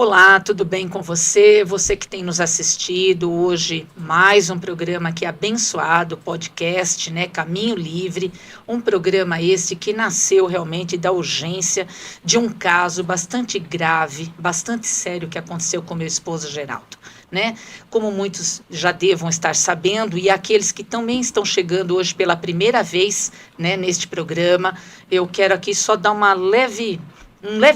Olá, tudo bem com você? Você que tem nos assistido hoje, mais um programa aqui abençoado, podcast, né? Caminho Livre, um programa esse que nasceu realmente da urgência de um caso bastante grave, bastante sério que aconteceu com meu esposo Geraldo, né? Como muitos já devam estar sabendo, e aqueles que também estão chegando hoje pela primeira vez, né, neste programa, eu quero aqui só dar um leve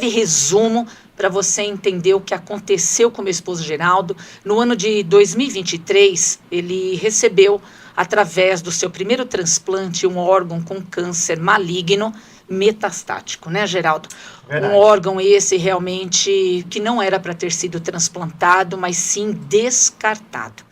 resumo para você entender o que aconteceu com meu esposo Geraldo. No ano de 2023, ele recebeu, através do seu primeiro transplante, um órgão com câncer maligno metastático, né, Geraldo? Verdade. Um órgão esse realmente que não era para ter sido transplantado, mas sim descartado.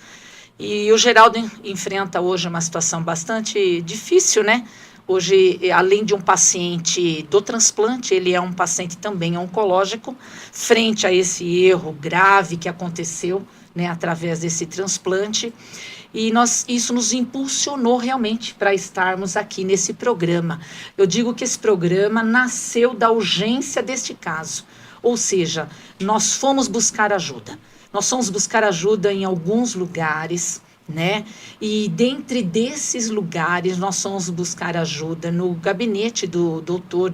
E o Geraldo enfrenta hoje uma situação bastante difícil, né? Hoje, além de um paciente do transplante, ele é um paciente também oncológico, frente a esse erro grave que aconteceu, né, através desse transplante. E isso nos impulsionou realmente para estarmos aqui nesse programa. Eu digo que esse programa nasceu da urgência deste caso. Ou seja, nós fomos buscar ajuda. Nós fomos buscar ajuda em alguns lugares, né? E dentre desses lugares nós fomos buscar ajuda no gabinete do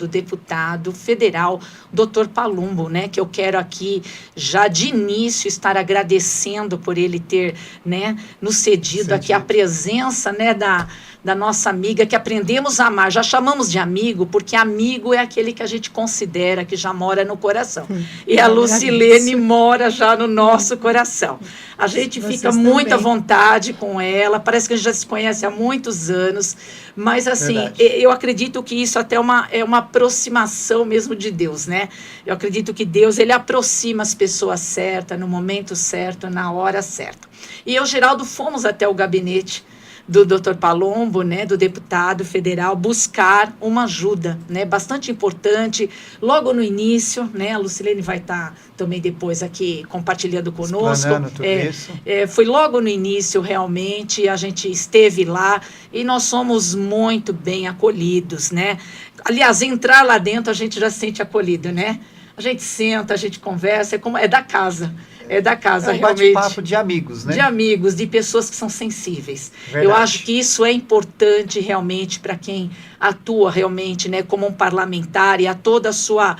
deputado federal, doutor Palumbo, né? Que eu quero aqui já de início estar agradecendo por ele ter, né, nos cedido aqui a presença, né, da nossa amiga que aprendemos a amar. Já chamamos de amigo, porque amigo é aquele que a gente considera que já mora no coração. E a Lucilene mora já no nosso coração. A gente fica muito à vontade com ela, parece que a gente já se conhece há muitos anos, mas assim, Verdade. eu acredito que isso até é uma aproximação mesmo de Deus, né? Eu acredito que Deus, ele aproxima as pessoas certas, no momento certo, na hora certa. E eu, Geraldo, fomos até o gabinete do Dr. Palumbo, né, do deputado federal, buscar uma ajuda, né, bastante importante. Logo no início, né, a Lucilene vai estar também depois aqui compartilhando conosco. Explanando tudo isso. Foi logo no início, realmente, a gente esteve lá e nós somos muito bem acolhidos, né. Aliás, entrar lá dentro a gente já se sente acolhido, né. A gente senta, a gente conversa, é da casa. É da casa, realmente. Bate-papo de amigos, né? De amigos, de pessoas que são sensíveis. Verdade. Eu acho que isso é importante realmente para quem atua realmente, né, como um parlamentar, e a toda a sua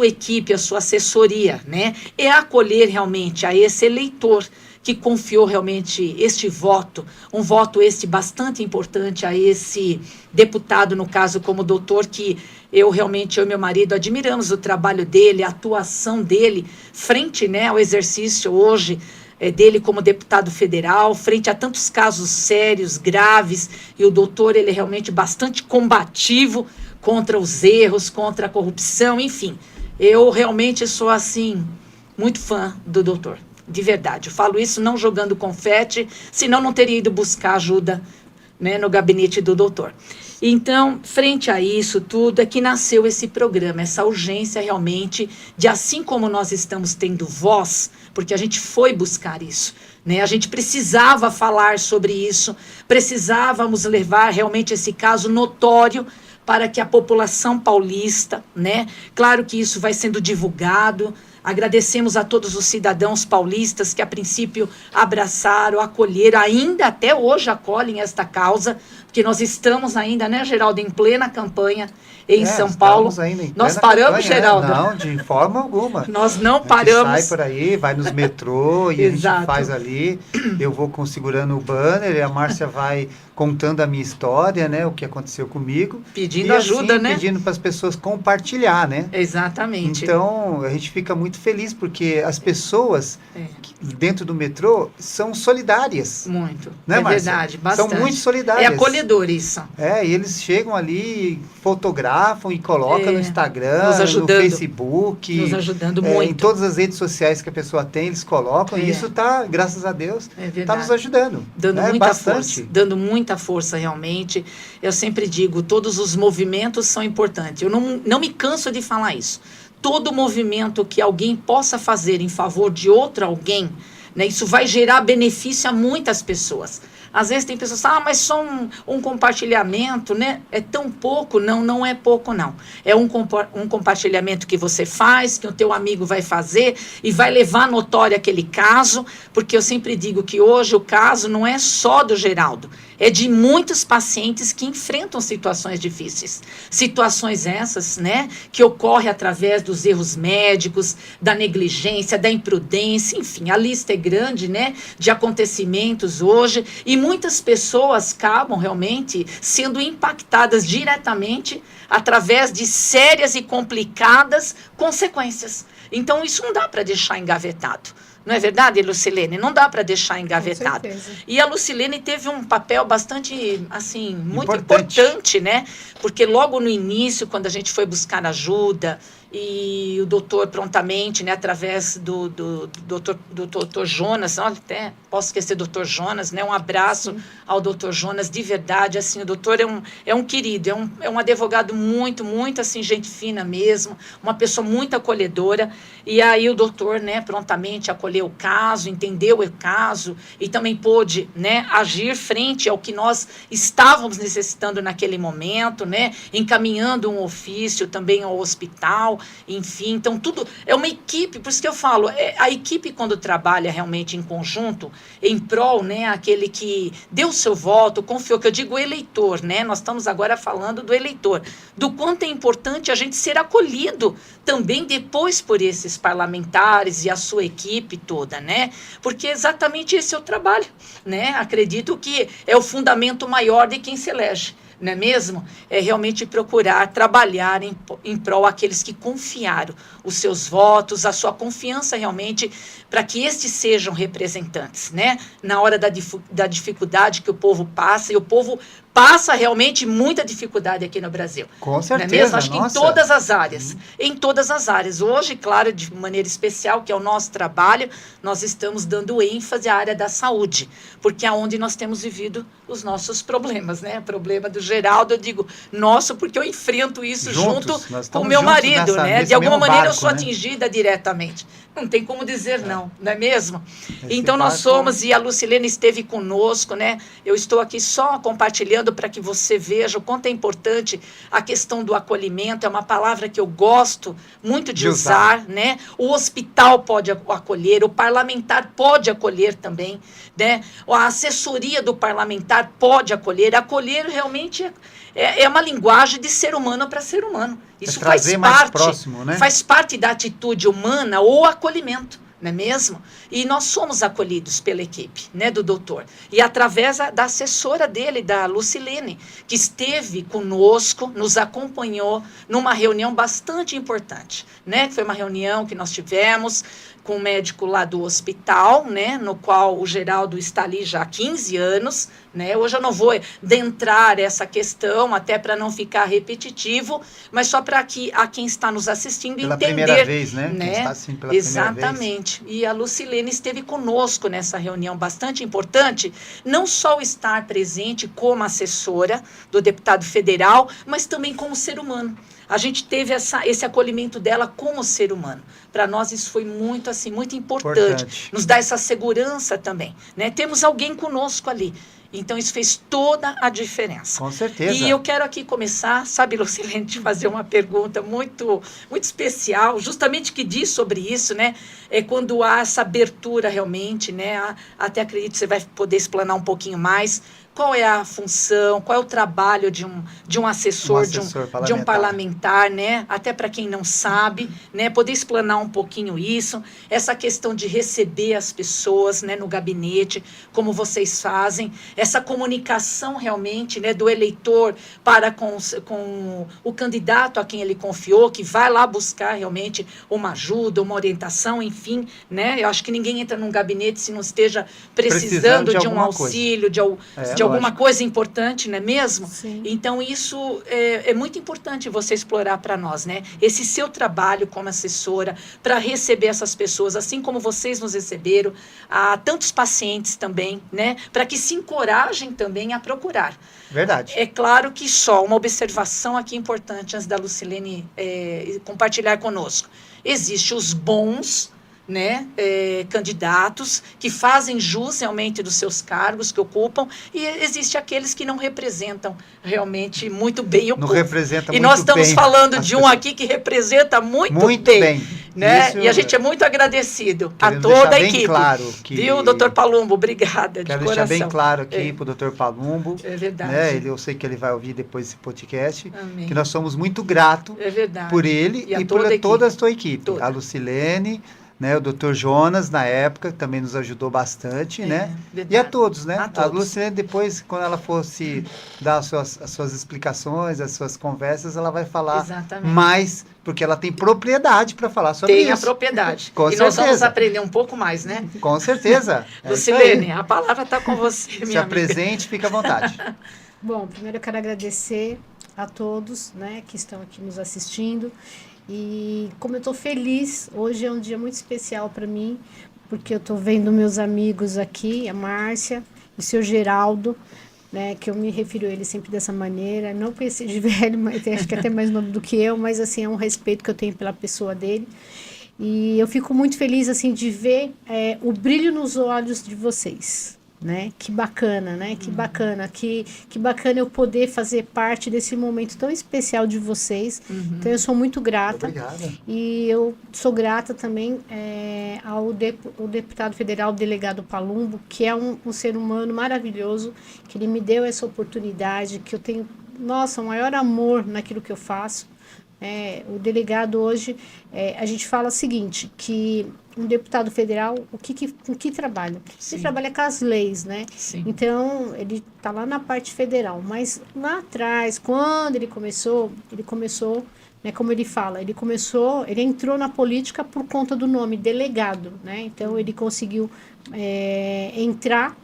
equipe, a sua assessoria, né? É acolher realmente a esse eleitor que confiou realmente este voto, um voto este bastante importante a esse deputado, no caso como doutor, que eu e meu marido admiramos o trabalho dele, a atuação dele, frente, né, ao exercício hoje dele como deputado federal, frente a tantos casos sérios, graves, e o doutor, ele é realmente bastante combativo contra os erros, contra a corrupção, enfim. Eu realmente sou, assim, muito fã do doutor. De verdade, eu falo isso não jogando confete, senão não teria ido buscar ajuda, né, no gabinete do doutor. Então, frente a isso tudo, é que nasceu esse programa, essa urgência realmente de, assim como nós estamos tendo voz, porque a gente foi buscar isso, né? A gente precisava falar sobre isso, precisávamos levar realmente esse caso notório para que a população paulista, né? Claro que isso vai sendo divulgado. Agradecemos a todos os cidadãos paulistas que, a princípio, abraçaram, acolheram, ainda até hoje acolhem esta causa, porque nós estamos ainda, né, Geraldo, em plena campanha em São Paulo. Ainda em nós paramos, campanha, Geraldo? Não, de forma alguma. Nós não paramos. A gente sai por aí, vai nos metrô e a gente Exato. faz ali. Eu vou segurando o banner e a Márcia vai contando a minha história, né, o que aconteceu comigo. Pedindo ajuda, assim, né? Pedindo para as pessoas compartilhar, né? Exatamente. Então, a gente fica muito feliz porque as pessoas dentro do metrô são solidárias. Muito. Né, é Márcia? verdade, bastante. São muito solidárias. É acolhedor isso. E eles chegam ali, fotografam e colocam no Instagram, nos ajudando, no Facebook. Nos ajudando muito. Em todas as redes sociais que a pessoa tem, eles colocam. E isso está, graças a Deus, está nos ajudando. Dando muita força. Dando muita força, realmente. Eu sempre digo, todos os movimentos são importantes. Eu não me canso de falar isso. Todo movimento que alguém possa fazer em favor de outro alguém, né, isso vai gerar benefício a muitas pessoas. Às vezes tem pessoas que falam, mas só um compartilhamento, né? É tão pouco. Não, não é pouco, não. É um compartilhamento que você faz, que o teu amigo vai fazer e vai levar à notória aquele caso, porque eu sempre digo que hoje o caso não é só do Geraldo, é de muitos pacientes que enfrentam situações difíceis. Situações essas, né, que ocorrem através dos erros médicos, da negligência, da imprudência, enfim, a lista é grande, né, de acontecimentos hoje, e muitas pessoas acabam realmente sendo impactadas diretamente através de sérias e complicadas consequências. Então, isso não dá para deixar engavetado. Não é verdade, Lucilene? Não dá para deixar engavetado. E a Lucilene teve um papel bastante, assim, muito importante, né? Porque logo no início, quando a gente foi buscar ajuda, e o doutor prontamente, né, através do doutor Jonas, olha, até posso esquecer do doutor Jonas, né, um abraço ao doutor Jonas, de verdade, assim, o doutor é um querido, é um advogado muito, muito, assim, gente fina mesmo, uma pessoa muito acolhedora, e aí o doutor, né, prontamente acolheu o caso, entendeu o caso, e também pôde, né, agir frente ao que nós estávamos necessitando naquele momento, né, encaminhando um ofício também ao hospital, enfim, então tudo é uma equipe, por isso que eu falo, a equipe quando trabalha realmente em conjunto, em prol, né, aquele que deu seu voto, confiou, que eu digo eleitor, né, nós estamos agora falando do eleitor, do quanto é importante a gente ser acolhido também depois por esses parlamentares e a sua equipe toda, né, porque exatamente esse é o trabalho, né, acredito que é o fundamento maior de quem se elege, não é mesmo? É realmente procurar trabalhar em prol aqueles que confiaram os seus votos, a sua confiança realmente, para que estes sejam representantes, né? Na hora da dificuldade que o povo passa, e o povo passa realmente muita dificuldade aqui no Brasil. Com certeza, não é mesmo? Acho que em todas as áreas. Em todas as áreas. Hoje, claro, de maneira especial, que é o nosso trabalho, nós estamos dando ênfase à área da saúde, porque é onde nós temos vivido os nossos problemas, né? O problema do Geraldo, eu digo, nosso, porque eu enfrento isso junto com o meu marido, né? De alguma maneira eu sou atingida diretamente. Não tem como dizer não é mesmo? Então nós somos, e a Lucilene esteve conosco, né? Eu estou aqui só compartilhando para que você veja o quanto é importante a questão do acolhimento, é uma palavra que eu gosto muito de usar, né? O hospital pode acolher, o parlamentar pode acolher também, né? A assessoria do parlamentar pode acolher realmente é uma linguagem de ser humano para ser humano. Isso faz parte, próximo, né? Faz parte da atitude humana ou acolhimento, não é mesmo? E nós somos acolhidos pela equipe, né, do doutor. E através da assessora dele, da Lucilene, que esteve conosco, nos acompanhou numa reunião bastante importante, né? Foi uma reunião que nós tivemos com o médico lá do hospital, né, no qual o Geraldo está ali já há 15 anos, né? Hoje eu não vou adentrar essa questão, até para não ficar repetitivo, mas só para que a quem está nos assistindo pela entender. Pela primeira vez, né? Quem está assim pela Exatamente. Primeira vez. E a Lucilene esteve conosco nessa reunião bastante importante, não só estar presente como assessora do deputado federal, mas também como ser humano. A gente teve esse acolhimento dela como ser humano. Para nós isso foi muito, assim, muito importante. Nos dá essa segurança também, né? Temos alguém conosco ali. Então, isso fez toda a diferença. Com certeza. E eu quero aqui começar, sabe, Lucilene, te fazer uma pergunta muito, muito especial, justamente que diz sobre isso, né? É quando há essa abertura realmente, né? Até acredito que você vai poder explanar um pouquinho mais. Qual é a função, qual é o trabalho de um assessor, de um parlamentar, né? Até para quem não sabe, né? Poder explanar um pouquinho isso, essa questão de receber as pessoas, né, no gabinete, como vocês fazem, essa comunicação realmente, né, do eleitor para com o candidato a quem ele confiou, que vai lá buscar realmente uma ajuda, uma orientação, enfim, né? Eu acho que ninguém entra num gabinete se não esteja precisando de um auxílio, de alguma coisa importante, não é mesmo? Sim. Então, isso é muito importante você explorar para nós, né? Esse seu trabalho como assessora, para receber essas pessoas, assim como vocês nos receberam, a tantos pacientes também, né? Para que se encorajem também a procurar. Verdade. É claro que só uma observação aqui importante, antes da Lucilene compartilhar conosco. Existem os bons né, candidatos que fazem jus realmente dos seus cargos que ocupam, e existe aqueles que não representam realmente muito bem o Não povo. representa E muito nós estamos bem falando as de um pessoas. aqui que representa muito Muito bem. né? Isso, E a gente é muito agradecido a querendo toda deixar a bem equipe. claro que- Viu, doutor Palumbo? Obrigada, de Quero coração. deixar bem claro aqui para o Dr. Palumbo, É verdade. né? Eu sei que ele vai ouvir depois esse podcast, Amém. que nós somos muito gratos É verdade. por ele e por toda a sua equipe. Toda. A Lucilene, né, o Dr. Jonas, na época, também nos ajudou bastante, né? Verdade. E a todos, né? A todos. Lucilene, depois, quando ela fosse dar as suas explicações, as suas conversas, ela vai falar Exatamente. mais, porque ela tem propriedade para falar sobre isso. Tem a propriedade. Com e certeza. nós vamos aprender um pouco mais, né? Com certeza. É isso aí. Lucilene, a palavra está com você, minha Se amiga. apresente, fica à vontade. Bom, primeiro eu quero agradecer a todos, né, que estão aqui nos assistindo. E como eu estou feliz, hoje é um dia muito especial para mim, porque eu estou vendo meus amigos aqui, a Márcia, o seu Geraldo, né, que eu me refiro a ele sempre dessa maneira, não por esse de velho, mas acho que até mais novo do que eu, mas assim, é um respeito que eu tenho pela pessoa dele. E eu fico muito feliz assim de ver o brilho nos olhos de vocês. Né? Que bacana, né? Que bacana, que bacana eu poder fazer parte desse momento tão especial de vocês. Então eu sou muito grata. Obrigada. E eu sou grata também ao deputado federal, delegado Palumbo, que é um ser humano maravilhoso, que ele me deu essa oportunidade, que eu tenho, nossa, o maior amor naquilo que eu faço. O delegado hoje, a gente fala o seguinte, que um deputado federal, com que trabalha? Sim. Ele trabalha com as leis, né? Sim. Então, ele está lá na parte federal, mas lá atrás, quando ele começou, né, como ele fala, ele entrou na política por conta do nome, delegado, né? Então, ele conseguiu entrar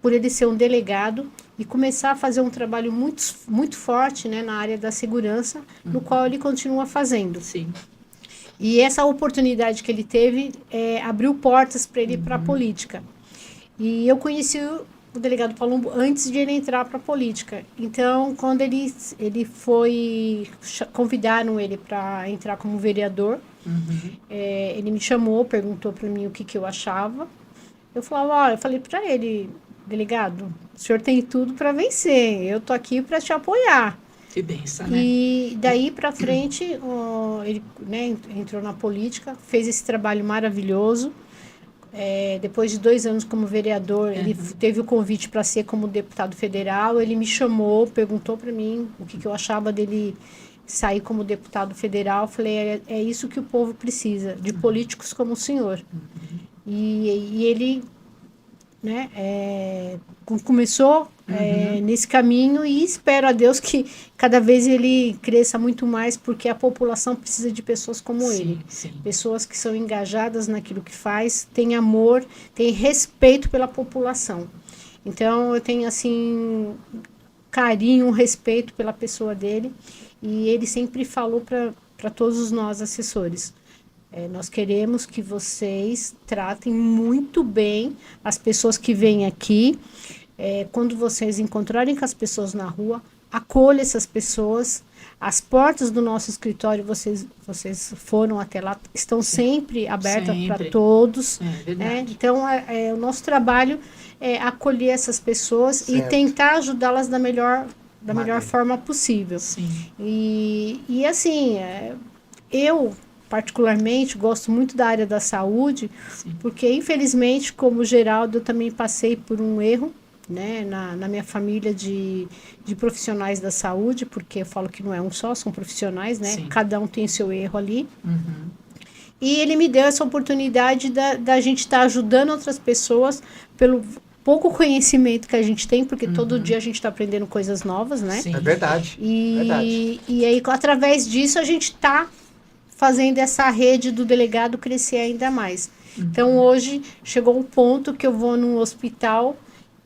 por ele ser um delegado e começar a fazer um trabalho muito, muito forte, né, na área da segurança, no qual ele continua fazendo. Sim. E essa oportunidade que ele teve abriu portas para ele ir para a política. E eu conheci o delegado Palumbo antes de ele entrar para a política. Então, quando ele convidaram ele para entrar como vereador, ele me chamou, perguntou para mim o que eu achava. Eu falei para ele, delegado, o senhor tem tudo para vencer, eu tô aqui para te apoiar. Que benção, né? E daí para frente, ele, né, entrou na política, fez esse trabalho maravilhoso. Depois de 2 anos como vereador, ele teve o convite para ser como deputado federal. Ele me chamou, perguntou para mim o que eu achava dele sair como deputado federal. Eu falei, é isso que o povo precisa, de políticos como o senhor. E ele, né, começou nesse caminho e espero a Deus que cada vez ele cresça muito mais, porque a população precisa de pessoas como ele. Sim. Pessoas que são engajadas naquilo que faz, têm amor, têm respeito pela população. Então eu tenho assim carinho, respeito pela pessoa dele, e ele sempre falou para todos nós assessores: nós queremos que vocês tratem muito bem as pessoas que vêm aqui. Quando vocês encontrarem com as pessoas na rua, acolha essas pessoas. As portas do nosso escritório, vocês foram até lá, estão sempre abertas para todos. Né? Então, o nosso trabalho é acolher essas pessoas, certo, e tentar ajudá-las da melhor forma possível. Sim. E assim, eu particularmente gosto muito da área da saúde, sim, porque infelizmente, como Geraldo, eu também passei por um erro, né, na minha família de profissionais da saúde, porque eu falo que não é um só, são profissionais, né? Sim. Cada um tem seu erro ali. E ele me deu essa oportunidade da gente estar ajudando outras pessoas pelo pouco conhecimento que a gente tem, porque todo dia a gente está aprendendo coisas novas, né? Sim. É verdade. E aí, através disso, a gente está fazendo essa rede do delegado crescer ainda mais. Então, hoje, chegou um ponto que eu vou num hospital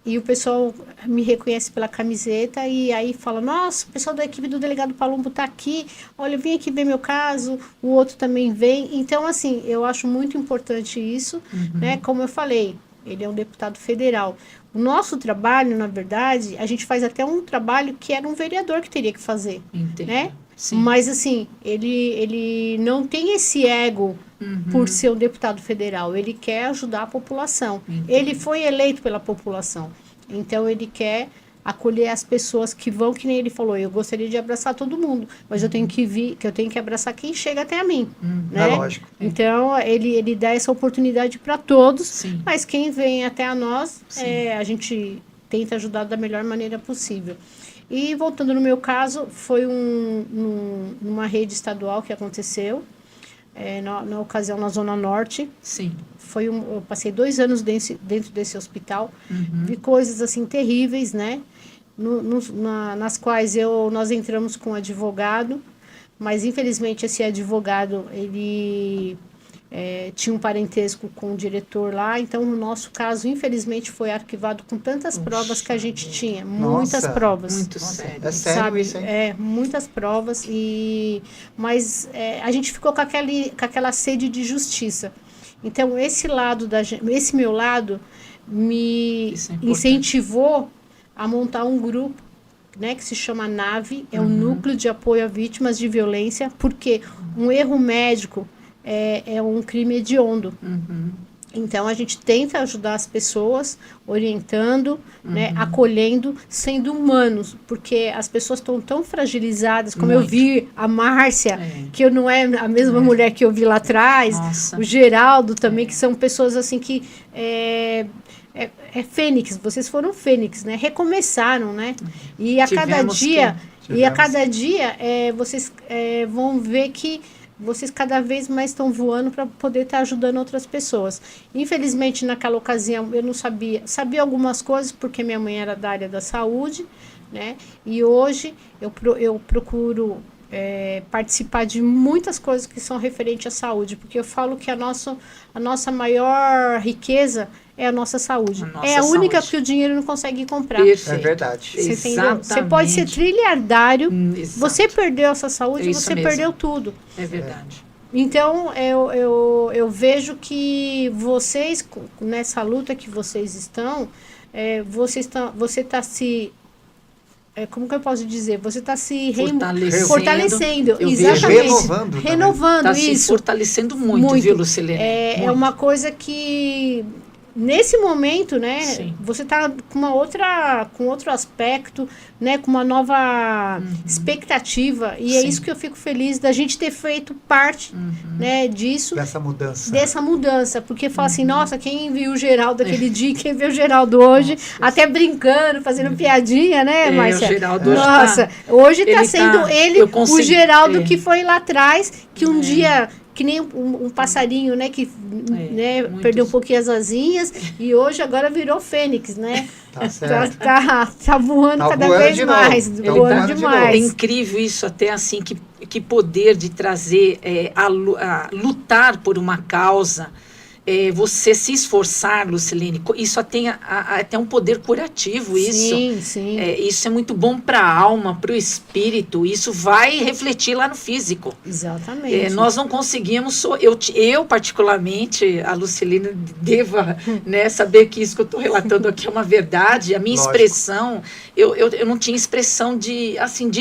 e o pessoal me reconhece pela camiseta e aí fala: nossa, o pessoal da equipe do delegado Palumbo está aqui, olha, vem aqui ver meu caso, o outro também vem. Então, assim, eu acho muito importante isso, né? Como eu falei, ele é um deputado federal. O nosso trabalho, na verdade, a gente faz até um trabalho que era um vereador que teria que fazer, né? Sim. Mas, assim, ele não tem esse ego por ser um deputado federal. Ele quer ajudar a população. Entendi. Ele foi eleito pela população. Então, ele quer acolher as pessoas que vão, que nem ele falou, eu gostaria de abraçar todo mundo, mas eu tenho que eu tenho que abraçar quem chega até a mim, né? É lógico. Então, ele dá essa oportunidade para todos, Sim. mas quem vem até a nós, Sim. a gente tenta ajudar da melhor maneira possível. E voltando no meu caso, foi numa rede estadual que aconteceu, na ocasião na Zona Norte. Sim. Eu passei 2 anos dentro desse hospital, vi coisas assim terríveis, né? Nas quais nós entramos com um advogado, mas infelizmente esse advogado, ele tinha um parentesco com o diretor lá, então no nosso caso, infelizmente, foi arquivado com tantas provas que a gente tinha, muitas provas. Muito sério. É sério Sabe? isso, hein? Muitas provas, mas a gente ficou com aquela sede de justiça. Então, esse meu lado me incentivou a montar um grupo, né, que se chama NAVE, é o Núcleo de Apoio a Vítimas de Violência, porque um erro médico é um crime hediondo. Então, a gente tenta ajudar as pessoas, orientando, né, acolhendo, sendo humanos, porque as pessoas estão tão fragilizadas, como eu vi a Márcia, que não é a mesma mulher que eu vi lá atrás, Nossa. o Geraldo também, que são pessoas assim que fênix, vocês foram fênix, né? Recomeçaram, né? E a cada dia, vocês vão ver que vocês cada vez mais estão voando para poder estar ajudando outras pessoas. Infelizmente, naquela ocasião, eu não sabia algumas coisas, porque minha mãe era da área da saúde, né? E hoje eu procuro participar de muitas coisas que são referentes à saúde, porque eu falo que a nossa maior riqueza é a nossa saúde. É a única que o dinheiro não consegue comprar. Perfeito. É verdade. Você entendeu? Você pode ser trilhardário, você perdeu essa saúde, você perdeu tudo. É verdade. Então, eu vejo que vocês, nessa luta que vocês estão, você está se... como que eu posso dizer? Você está se fortalecendo. Exatamente. Renovando Está isso. se fortalecendo muito, viu, Lucilene? É uma coisa que... Nesse momento, né, Sim. você está com outro aspecto, né, com uma nova expectativa, e é isso que eu fico feliz da gente ter feito parte, né, disso. Dessa mudança, porque fala assim, nossa, quem viu o Geraldo aquele dia, quem viu o Geraldo hoje, até brincando, fazendo piadinha, né, Márcia? O Geraldo hoje nossa, hoje está sendo o Geraldo que foi lá atrás, que um dia... Que nem um passarinho, né? Que perdeu um pouquinho as asinhas e hoje agora virou fênix, né? Tá certo. Tá voando cada vez mais. Voando demais. É incrível isso, até assim, que poder de trazer, a lutar por uma causa, você se esforçar, Lucilene, isso tem até um poder curativo, isso. Sim, sim. Isso é muito bom para a alma, para o espírito, isso vai refletir lá no físico. Exatamente. Nós não conseguimos, eu particularmente, a Lucilene deva, né, saber que isso que eu estou relatando aqui é uma verdade, a minha expressão, eu não tinha expressão de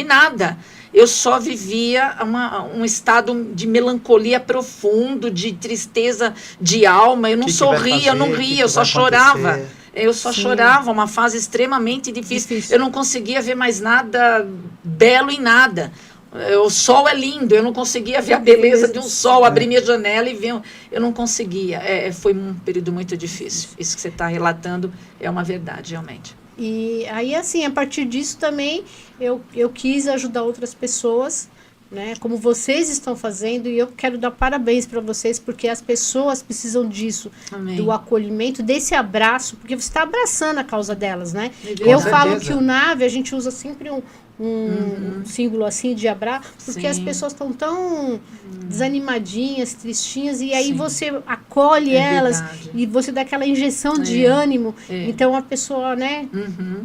nada. Eu só vivia um estado de melancolia profundo, de tristeza de alma. Eu não sorria, eu não ria, eu só chorava. Eu só chorava, uma fase extremamente difícil. Eu não conseguia ver mais nada belo em nada. O sol é lindo, eu não conseguia ver a beleza de um sol, abrir minha janela e ver. Eu não conseguia. Foi um período muito difícil. Isso que você está relatando é uma verdade, realmente. E aí, assim, a partir disso também, eu quis ajudar outras pessoas, né? Como vocês estão fazendo, e eu quero dar parabéns para vocês, porque as pessoas precisam disso, Amém. Do acolhimento, desse abraço, porque você está abraçando a causa delas, né? Com falo certeza. que o NAVE, a gente usa sempre um símbolo assim de abraço, porque as pessoas estão tão desanimadinhas, tristinhas, e aí você acolhe elas, verdade. e você dá aquela injeção de ânimo, então a pessoa, né,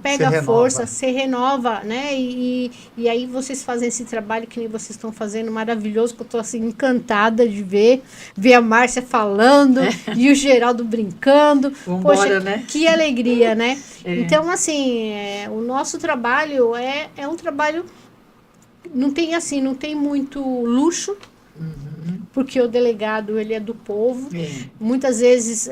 pega força, se renova, né, e aí vocês fazem esse trabalho que nem vocês estão fazendo, maravilhoso, que eu estou assim encantada de ver a Márcia falando, e o Geraldo brincando. Vambora, poxa, né? Que alegria, né? Então, assim, o nosso trabalho é um trabalho não tem assim, não tem muito luxo, porque o delegado, ele é do povo. Muitas vezes,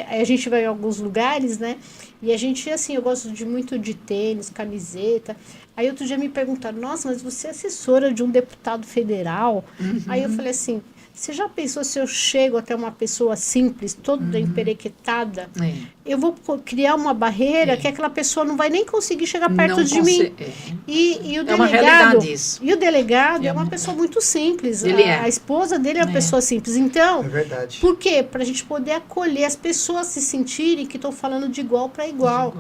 a gente vai em alguns lugares, né? E a gente, assim, eu gosto muito de tênis, camiseta. Aí outro dia me perguntaram, nossa, mas você é assessora de um deputado federal? Aí eu falei assim, você já pensou se eu chego até uma pessoa simples, toda emperequetada? Eu vou criar uma barreira que aquela pessoa não vai nem conseguir chegar perto de mim. E o delegado, uma realidade isso. E o delegado é uma pessoa muito simples. A esposa dele é uma pessoa simples. Então, é verdade. Por quê? Para a gente poder acolher as pessoas, se sentirem que estão falando de igual para igual.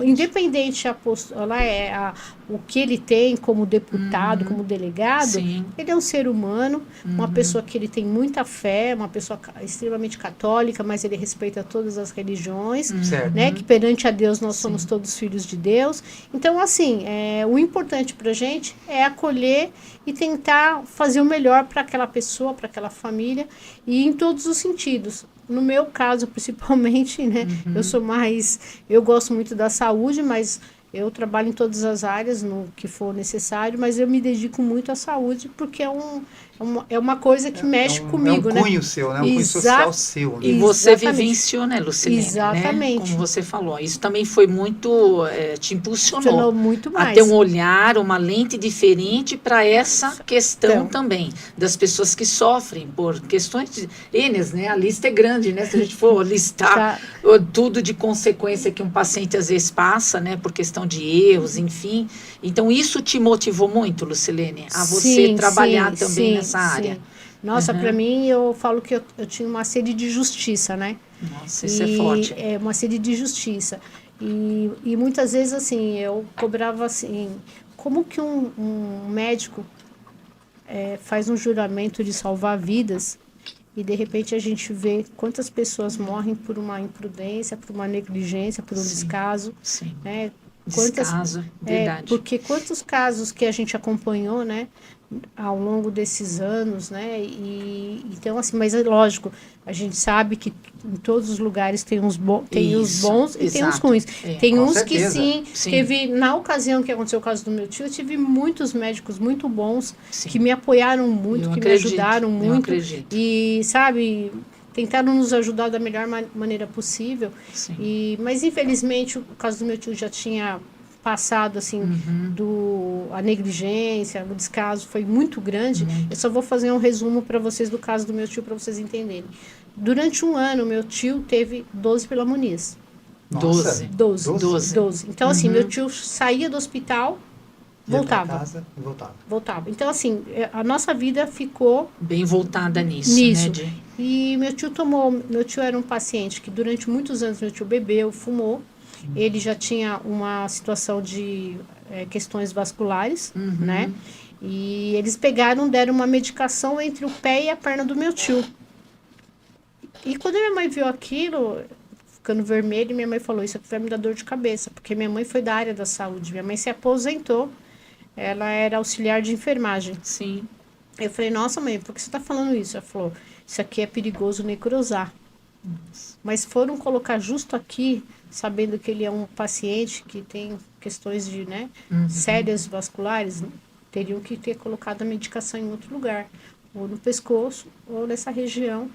Independente o que ele tem como deputado, como delegado, ele é um ser humano, uma pessoa que ele tem muita fé, uma pessoa extremamente católica, mas ele respeita todas as religiões, né? Que perante a Deus nós somos todos filhos de Deus. Então, assim, o importante para a gente é acolher e tentar fazer o melhor para aquela pessoa, para aquela família, e em todos os sentidos. No meu caso, principalmente, né? Eu gosto muito da saúde, mas eu trabalho em todas as áreas, no que for necessário, mas eu me dedico muito à saúde, porque é uma coisa que mexe comigo, né? É um cunho seu, né? Um cunho social seu. Né? E você vivenciou, né, Lucilene? Exatamente. Né? Como você falou. Isso também foi muito, te impulsionou. Muito mais. A ter um olhar, uma lente diferente para essa questão também, das pessoas que sofrem por questões N, né? A lista é grande, né? Se a gente for listar tudo de consequência que um paciente às vezes passa, né? Por questão de erros, enfim. Então, isso te motivou muito, Lucilene, a você trabalhar também nessa área? Nossa, para mim, eu falo que eu tinha uma sede de justiça, né? Nossa, isso é forte. É uma sede de justiça. E muitas vezes, assim, eu cobrava assim, como que um médico faz um juramento de salvar vidas e, de repente, a gente vê quantas pessoas morrem por uma imprudência, por uma negligência, por um descaso, né? Descaso, verdade. Porque quantos casos que a gente acompanhou, né, ao longo desses anos, né, então assim, mas é lógico, a gente sabe que em todos os lugares tem os bons e tem os ruins. Tem uns que sim, teve, na ocasião que aconteceu o caso do meu tio, eu tive muitos médicos muito bons, que me apoiaram muito, me ajudaram muito, e sabe, tentaram nos ajudar da melhor maneira possível. Mas, infelizmente, o caso do meu tio já tinha passado, assim, a negligência, o descaso foi muito grande. Eu só vou fazer um resumo para vocês do caso do meu tio, para vocês entenderem. Durante um ano, meu tio teve 12 pneumonias. 12. Então, assim, meu tio saía do hospital, voltava. Casa e voltava. Então, assim, a nossa vida ficou bem voltada nisso. Né, E meu tio era um paciente que durante muitos anos meu tio bebeu, fumou. Ele já tinha uma situação de questões vasculares, né? E eles deram uma medicação entre o pé e a perna do meu tio. E quando minha mãe viu aquilo, ficando vermelho, minha mãe falou, isso aqui vai me dar dor de cabeça, porque minha mãe foi da área da saúde. Minha mãe se aposentou, ela era auxiliar de enfermagem. Sim. Eu falei, nossa mãe, por que você está falando isso? Ela falou, isso aqui é perigoso necrosar. Mas foram colocar justo aqui, sabendo que ele é um paciente que tem questões de, sérias vasculares, teriam que ter colocado a medicação em outro lugar, ou no pescoço, ou nessa região,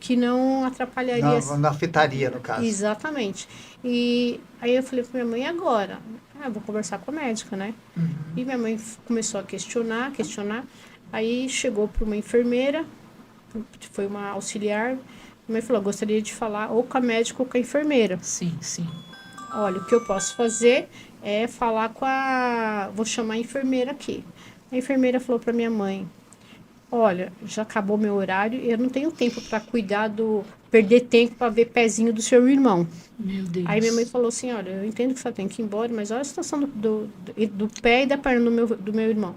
que não atrapalharia... Não afetaria, no caso. Exatamente. E aí eu falei para minha mãe, agora? Eu vou conversar com a médica, né? E minha mãe começou a questionar, aí chegou para uma enfermeira, foi uma auxiliar, minha mãe falou, gostaria de falar ou com a médica ou com a enfermeira. Sim. Olha, o que eu posso fazer é falar vou chamar a enfermeira aqui. A enfermeira falou para minha mãe, olha, já acabou meu horário, eu não tenho tempo para perder tempo para ver pezinho do seu irmão. Meu Deus. Aí minha mãe falou assim, olha, eu entendo que você tem que ir embora, mas olha a situação do pé e da perna do meu irmão.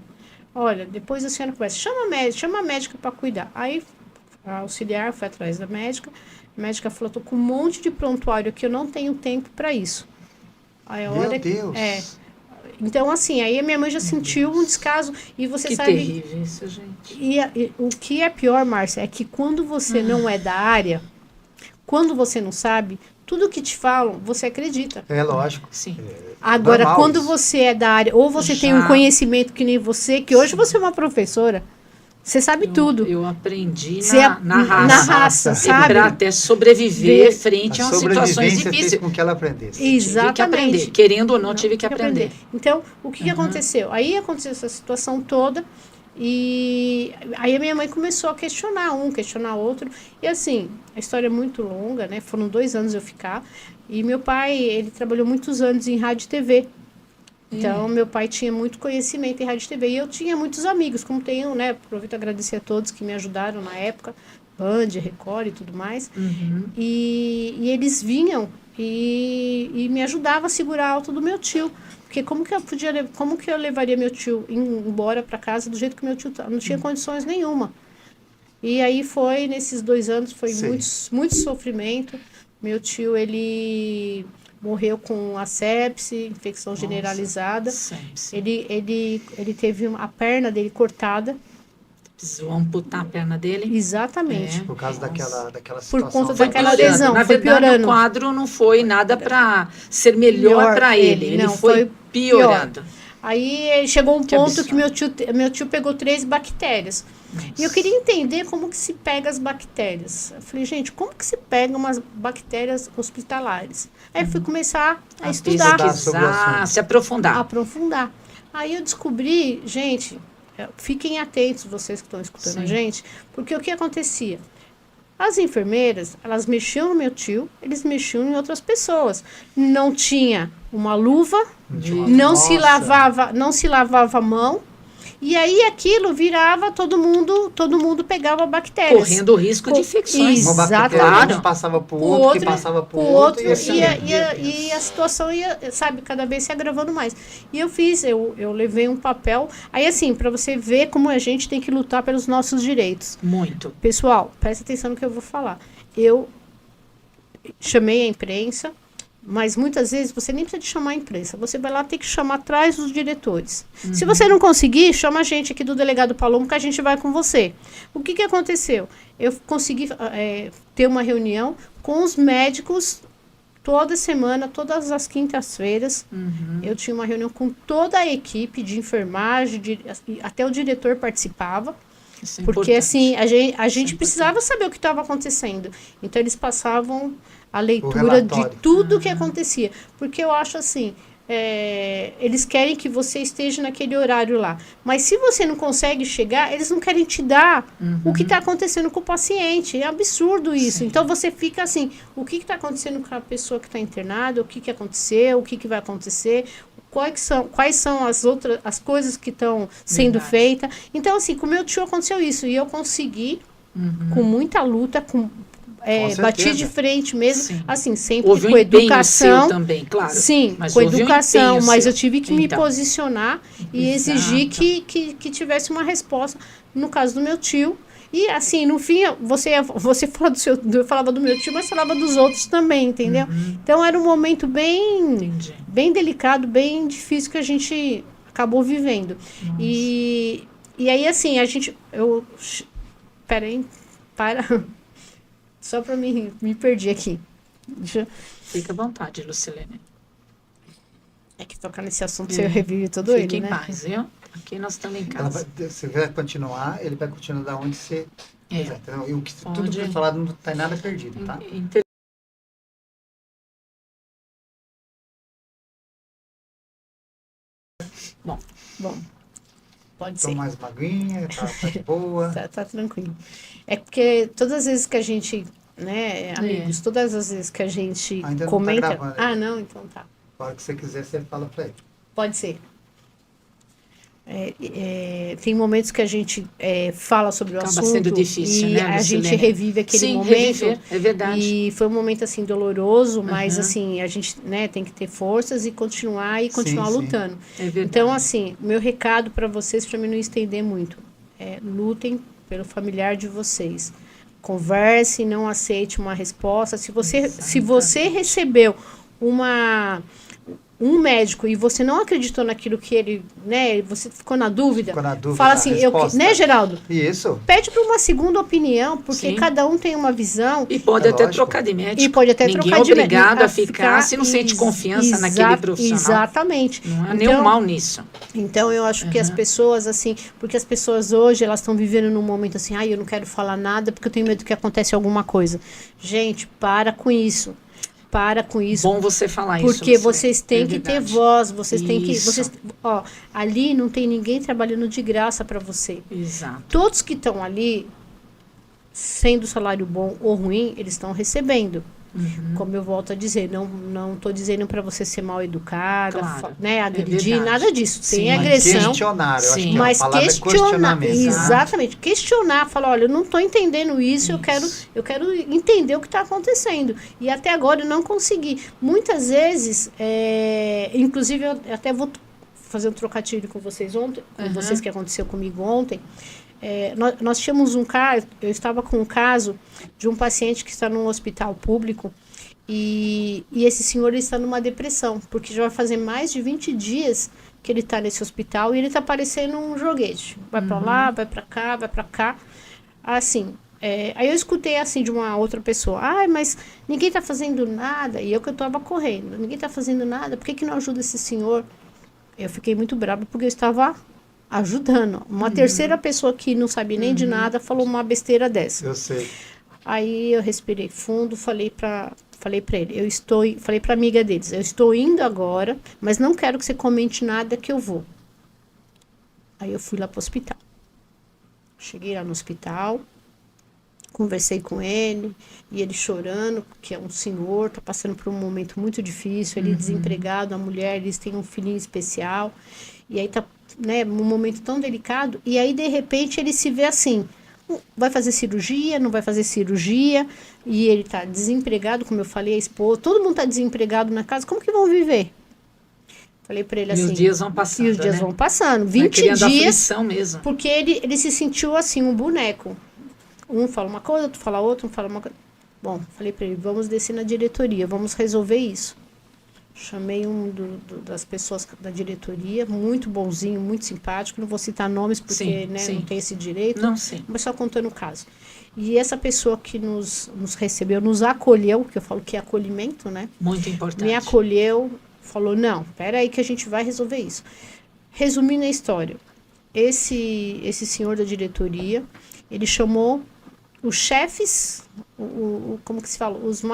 Olha, depois a senhora conversa, chama a médica para cuidar. Aí a auxiliar foi atrás da médica, a médica falou, tô com um monte de prontuário aqui, eu não tenho tempo para isso. Aí, Meu Deus. Então, assim, aí a minha mãe já sentiu um descaso. E você sabe... Que terrível isso, gente. E o que é pior, Márcia, é que quando você não é da área, Quando você não sabe, tudo que te falam, você acredita. É lógico. Sim. Agora, Normal quando isso. você é da área, ou você tem um conhecimento que nem você, que hoje você é uma professora, você sabe tudo. Eu aprendi Você é na raça. na raça, E sabe? Para até sobreviver Ver- frente A a situações sobrevivência fez difíceis. com que ela aprendesse. Tive que Exatamente. aprender. Querendo ou não, Não, tive que aprender. Então, o que aconteceu? Aí aconteceu essa situação toda, e aí a minha mãe começou a questionar outro. E assim, a história é muito longa, né? Foram 2 anos eu ficar. E meu pai, ele trabalhou muitos anos em rádio e TV. Então, meu pai tinha muito conhecimento em rádio e TV. E eu tinha muitos amigos, como tenho, né? Aproveito a agradecer a todos que me ajudaram na época, Band, Record e tudo mais. E eles vinham e me ajudavam a segurar a alta do meu tio. Porque como que eu levaria meu tio embora para casa do jeito que meu tio não tinha condições nenhuma. E aí foi, nesses 2 anos, foi muito sofrimento. Meu tio, ele morreu com a sepse, infecção generalizada. Ele teve a perna dele cortada. Precisou amputar a perna dele. Exatamente. Por causa daquela situação. Por conta Foi daquela piorando. lesão, Na foi verdade, piorando. o quadro não foi nada para ser melhor para ele. Ele Não, foi piorando. Aí chegou um Que ponto absurdo. que meu tio pegou 3 bactérias. E eu queria entender como que se pega as bactérias. Eu falei, gente, como que se pega umas bactérias hospitalares? Aí eu fui começar a estudar, sobre o assunto. Se aprofundar. aprofundar. Aí eu descobri, gente, fiquem atentos vocês que estão escutando a gente, porque o que acontecia? As enfermeiras, elas mexiam no meu tio, eles mexiam em outras pessoas. Não tinha uma luva, não se lavava a mão. E aí aquilo virava, todo mundo pegava bactérias. Correndo o risco de infecções. Uma bactéria Exatamente. passava para o outro, que passava para o outro. E a situação ia, sabe, cada vez se agravando mais. E eu levei um papel. Aí, assim, para você ver como a gente tem que lutar pelos nossos direitos. Muito. Pessoal, presta atenção no que eu vou falar. Eu chamei a imprensa, mas muitas vezes você nem precisa de chamar a imprensa. Você vai lá ter que chamar atrás dos diretores. Se você não conseguir, chama a gente aqui do delegado Palomo, que a gente vai com você. O que aconteceu? Eu consegui ter uma reunião com os médicos toda semana, todas as quintas-feiras. Eu tinha uma reunião com toda a equipe de enfermagem, até o diretor participava. Isso é Porque, importante. assim, a gente precisava saber o que estava acontecendo. Então, eles passavam a leitura de relatório. tudo o que acontecia. Porque eu acho assim, eles querem que você esteja naquele horário lá. Mas se você não consegue chegar, eles não querem te dar o que está acontecendo com o paciente. É absurdo isso. Então, você fica assim, o que está acontecendo com a pessoa que está internada, o que aconteceu, o que vai acontecer, quais são as coisas que estão sendo feitas. Então, assim, com o meu tio aconteceu isso. E eu consegui, com muita luta, bati de frente mesmo, Sim. assim, sempre Houve um com empenho educação. seu também, claro. Sim, Mas com houve um educação, empenho mas seu. eu tive que me Então. posicionar e exigir que tivesse uma resposta, no caso do meu tio. E assim, no fim, você fala eu falava do meu tio, mas falava dos outros também, entendeu? Então era um momento bem delicado, bem difícil que a gente acabou vivendo. E aí, assim, peraí, para. Só para me perdi aqui. Fica à vontade, Lucilene. É que tocar nesse assunto você revive todo Fique ele, em né? paz, viu? Aqui nós estamos em casa. Você vai continuar, ele vai continuar da onde você... Então, tudo que foi falado não está nada perdido, tá? Bom, pode ser. Estou mais magrinha, tá de boa. Tá tranquilo. É porque todas as vezes que a gente, né, amigos, todas as vezes que a gente Ainda não comenta... tá gravando, não, então tá. A hora que você quiser, você fala para ele. Pode ser. Tem momentos que a gente fala sobre o Acaba assunto sendo difícil, e né, a gente Lucilene? revive aquele Sim, momento. reviver, é verdade. E foi um momento assim doloroso, mas assim, a gente, né, tem que ter forças e continuar lutando. É verdade. Então, assim, meu recado para vocês, para mim não estender muito, lutem pelo familiar de vocês. Converse, não aceite uma resposta. Se você recebeu um médico e você não acreditou naquilo que ele, né, você ficou na dúvida, fala assim, né, Geraldo? Isso. Pede para uma segunda opinião, porque Sim. cada um tem uma visão. E pode até lógico. trocar de médico. E pode até Ninguém trocar é de obrigado a médico, ficar se não sente confiança naquele profissional. Exatamente. Não há nenhum mal nisso. Então, eu acho que as pessoas, assim, porque as pessoas hoje, elas estão vivendo num momento assim, eu não quero falar nada porque eu tenho medo que aconteça alguma coisa. Gente, para com isso. Para com isso. Bom você falar isso. Porque vocês têm que ter verdade. voz, vocês têm que... Isso. Vocês, ali não tem ninguém trabalhando de graça para você. Exato. Todos que estão ali, sendo salário bom ou ruim, eles estão recebendo. Como eu volto a dizer, não estou dizendo para você ser mal educada, Claro, né, agredir, verdade. nada disso. Sim. Tem agressão. Questionar, eu acho Sim. que Mas a palavra é questionar, questionamento. exatamente, questionar, falar, olha, eu não estou entendendo isso, eu quero entender o que está acontecendo. E até agora eu não consegui. Muitas vezes, inclusive eu até vou fazer um trocadilho com vocês ontem, com vocês que aconteceu comigo ontem. Nós tínhamos um caso, eu estava com um caso de um paciente que está num hospital público e esse senhor ele está numa depressão, porque já vai fazer mais de 20 dias que ele está nesse hospital e ele está parecendo um joguete. Vai para lá, vai para cá. Assim, aí eu escutei assim de uma outra pessoa, mas ninguém está fazendo nada, e eu que eu estava correndo, ninguém está fazendo nada, por que não ajuda esse senhor? Eu fiquei muito brava porque eu estava ajudando. Uma terceira pessoa que não sabe nem de nada falou uma besteira dessa. Eu sei. Aí eu respirei fundo, falei para ele, falei para amiga deles, eu estou indo agora, mas não quero que você comente nada que eu vou. Aí eu fui lá pro hospital. Cheguei lá no hospital, conversei com ele, e ele chorando, porque é um senhor, tá passando por um momento muito difícil, ele desempregado, a mulher, eles têm um filhinho especial, e aí tá, né, um momento tão delicado, e aí de repente ele se vê assim, vai fazer cirurgia, não vai fazer cirurgia, e ele tá desempregado, como eu falei, a esposa, todo mundo tá desempregado na casa, como que vão viver? Falei para ele assim... E os dias vão passando, E os dias vão passando, 20 criando dias, aflição mesmo. porque ele se sentiu assim, um boneco. Um fala uma coisa, outro fala outra, um fala uma coisa. Bom, falei para ele, vamos descer na diretoria, vamos resolver isso. Chamei das pessoas da diretoria, muito bonzinho, muito simpático, não vou citar nomes porque Sim. não tem esse direito, Não, sim. mas só contando o caso. E essa pessoa que nos recebeu, nos acolheu, que eu falo que é acolhimento, né? Muito importante. Me acolheu, falou, não, peraí que a gente vai resolver isso. Resumindo a história, esse senhor da diretoria, ele chamou os chefes, como que se fala, os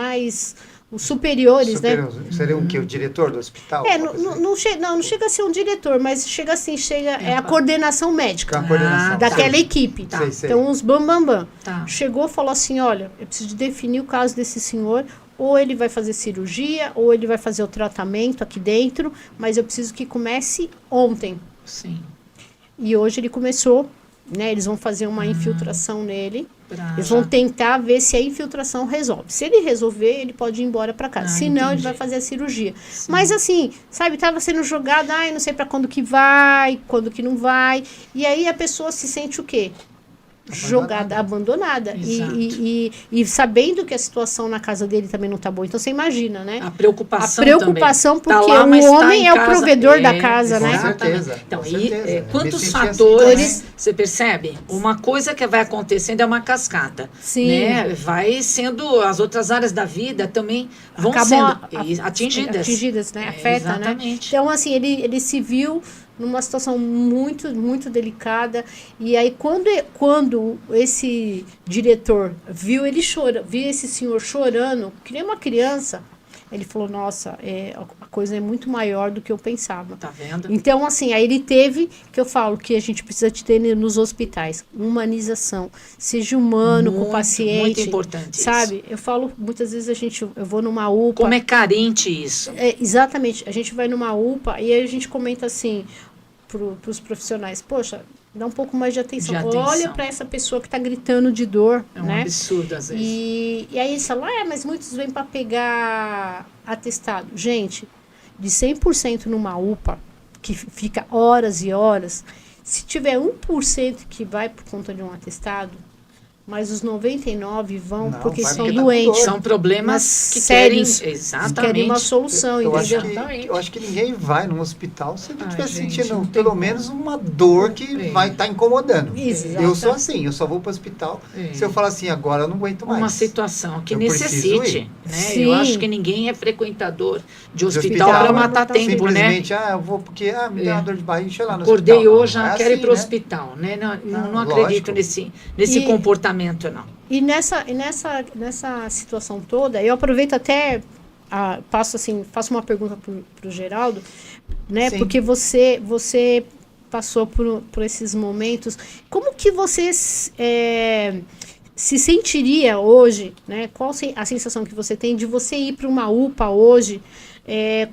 superiores, né? Seria o quê? O diretor do hospital? Não chega a ser um diretor, mas chega a coordenação médica A coordenação. daquela equipe. Tá. Sei. Então, uns bambambam. Tá. Chegou e falou assim, olha, eu preciso de definir o caso desse senhor, ou ele vai fazer cirurgia, ou ele vai fazer o tratamento aqui dentro, mas eu preciso que comece ontem. Sim. E hoje ele começou, né? Eles vão fazer uma infiltração nele. Eles Já. vão tentar ver se a infiltração resolve. Se ele resolver, ele pode ir embora para casa. Se não, ele entendi. vai fazer a cirurgia. Sim. Mas assim, sabe, tava sendo jogado, não sei para quando que vai, quando que não vai. E aí a pessoa se sente o quê? Jogada, abandonada. Exato. E sabendo que a situação na casa dele também não tá boa. Então você imagina, né? A preocupação porque Tá lá, mas o tá homem em é o casa. provedor da casa, com né? certeza. Então, com e certeza. quantos Me senti assim fatores, também. você percebe? Uma coisa que vai acontecendo é uma cascata. Sim. Né? Vai sendo, as outras áreas da vida também vão Acabam sendo atingidas. Atingidas, né? Afeta, né? Exatamente. Então, assim, ele se viu numa situação muito, muito delicada. E aí, quando esse diretor viu esse senhor chorando, que nem uma criança, ele falou, nossa, a coisa é muito maior do que eu pensava. Tá vendo? Então, assim, aí ele teve, que eu falo que a gente precisa de ter nos hospitais, humanização, seja humano com o paciente. Muito importante sabe? isso. Eu falo, muitas vezes eu vou numa UPA. Como é carente isso. Exatamente, a gente vai numa UPA e aí a gente comenta assim para os profissionais, poxa, dá um pouco mais de atenção. Olha para essa pessoa que está gritando de dor, É um né? absurdo às vezes. E aí eles falam, mas muitos vêm para pegar atestado. Gente, de 100% numa UPA, que fica horas e horas, se tiver 1% que vai por conta de um atestado, mas os 99 vão Não, porque vai são porque tá doentes. com São problemas Mas que sérios, querem, Eles exatamente. querem uma solução, Eu acho, entendeu? eu acho que ninguém vai num hospital se ele Ai, estiver gente, sentindo não tem pelo como. menos uma dor que É. vai estar incomodando. Exato. Eu sou assim, eu só vou para o hospital É. se eu falar assim, agora eu não aguento mais. Uma situação que Eu preciso necessite, ir. né? Sim. Eu acho que ninguém é frequentador de hospital hospital, para matar matar tempo, né? Simplesmente, eu vou porque me dá uma dor de barriga, deixa eu ir lá no Acordei hospital. hoje, Não, já é quero ir assim, para o né? hospital, né? Não Não, acredito lógico. nesse E- comportamento, não. E nessa situação toda, eu aproveito até, faço uma pergunta para o Geraldo, né? Sim. Porque você passou por esses momentos. Como que você se sentiria hoje, né? Qual a sensação que você tem de você ir para uma UPA hoje,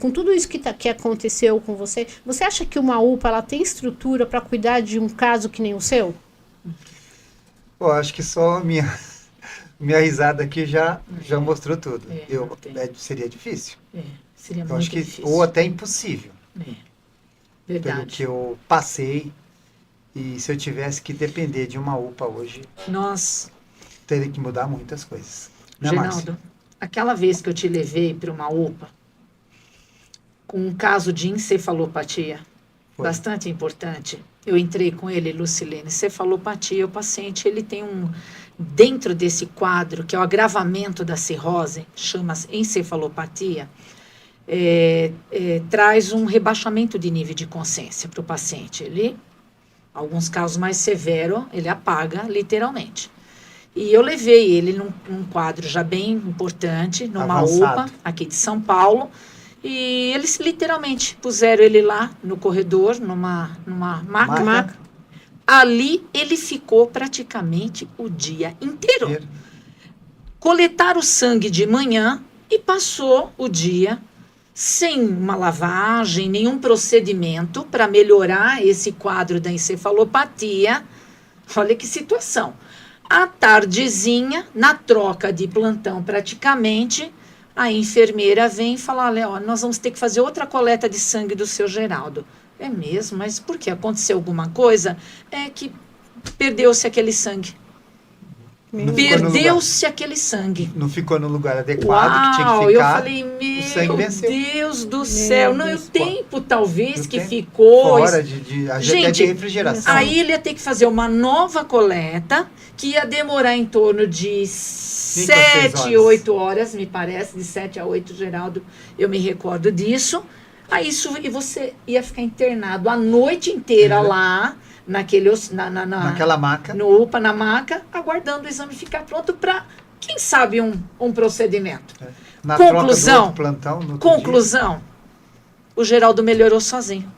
com tudo isso que aconteceu com você? Você acha que uma UPA ela tem estrutura para cuidar de um caso que nem o seu? Pô, acho que só a minha risada aqui já mostrou tudo. não tem. Seria difícil. Seria Eu muito acho que, difícil. ou até impossível, pelo Verdade. que eu passei. E se eu tivesse que depender de uma UPA hoje, Nós, teria que mudar muitas coisas. Né, Márcia? Geraldo, aquela vez que eu te levei para uma UPA, com um caso de encefalopatia, Foi. bastante importante, eu entrei com ele, Lucilene, encefalopatia, o paciente, ele tem dentro desse quadro, que é o agravamento da cirrose, chama-se encefalopatia, traz um rebaixamento de nível de consciência para o paciente. Alguns casos mais severos, ele apaga literalmente. E eu levei ele num quadro já bem importante, numa Avançado. UPA, aqui de São Paulo, e eles literalmente puseram ele lá no corredor, numa maca. Ali ele ficou praticamente o dia inteiro. Coletaram o sangue de manhã e passou o dia sem uma lavagem, nenhum procedimento para melhorar esse quadro da encefalopatia. Olha que situação. À tardezinha, na troca de plantão praticamente, a enfermeira vem e fala, olha, nós vamos ter que fazer outra coleta de sangue do seu Geraldo. É mesmo? Mas por que? Aconteceu alguma coisa? É que perdeu-se aquele sangue. Perdeu-se aquele sangue. Não ficou no lugar adequado que tinha que ficar. Eu falei, sangue meu venceu. Deus do céu. Não, e o tempo talvez que tempo ficou. Fora até de refrigeração. Aí ele ia ter que fazer uma nova coleta, que ia demorar em torno de 7, 8 horas, me parece, de 7 a 8, Geraldo, eu me recordo disso. Aí e você ia ficar internado a noite inteira lá, naquela maca. No UPA, na maca, aguardando o exame ficar pronto para, quem sabe, um procedimento. Na conclusão, troca do outro plantão, conclusão, o Geraldo melhorou sozinho.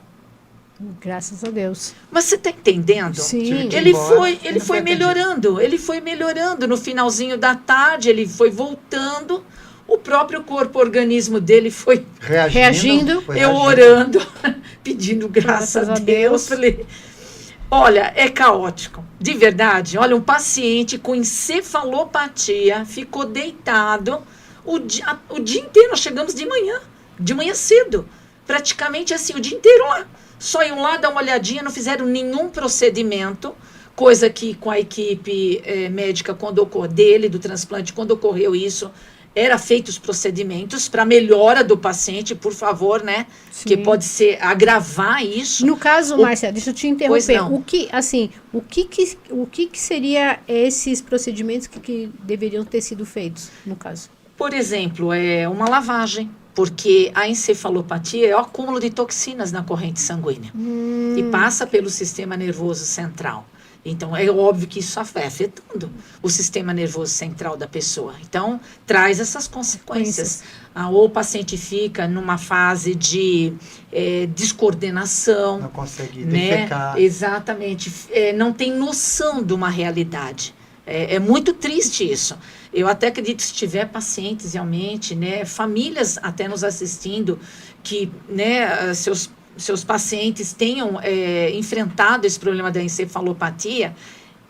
Graças a Deus. Mas você está entendendo? Sim. Ele foi melhorando. No finalzinho da tarde, ele foi voltando. O próprio corpo, o organismo dele foi reagindo. Eu orando, pedindo graças a Deus. Falei, olha, é caótico. De verdade, olha, um paciente com encefalopatia ficou deitado o dia inteiro. Nós chegamos de manhã cedo. Praticamente assim, o dia inteiro lá. Só iam lá dar uma olhadinha, não fizeram nenhum procedimento, coisa que com a equipe médica, do transplante, quando ocorreu isso, era feito os procedimentos para melhora do paciente, por favor, né? Sim. Que pode ser agravar isso. No caso, Márcia, deixa eu te interromper. O que seria esses procedimentos que deveriam ter sido feitos, no caso? Por exemplo, uma lavagem. Porque a encefalopatia é o acúmulo de toxinas na corrente sanguínea. E passa pelo sistema nervoso central. Então, é óbvio que isso vai afetando o sistema nervoso central da pessoa. Então, traz essas consequências. Ou o paciente fica numa fase de descoordenação. Não consegue defecar. Exatamente. Não tem noção de uma realidade. É muito triste isso. Eu até acredito que se tiver pacientes realmente, né, famílias até nos assistindo, que, né, seus pacientes tenham enfrentado esse problema da encefalopatia,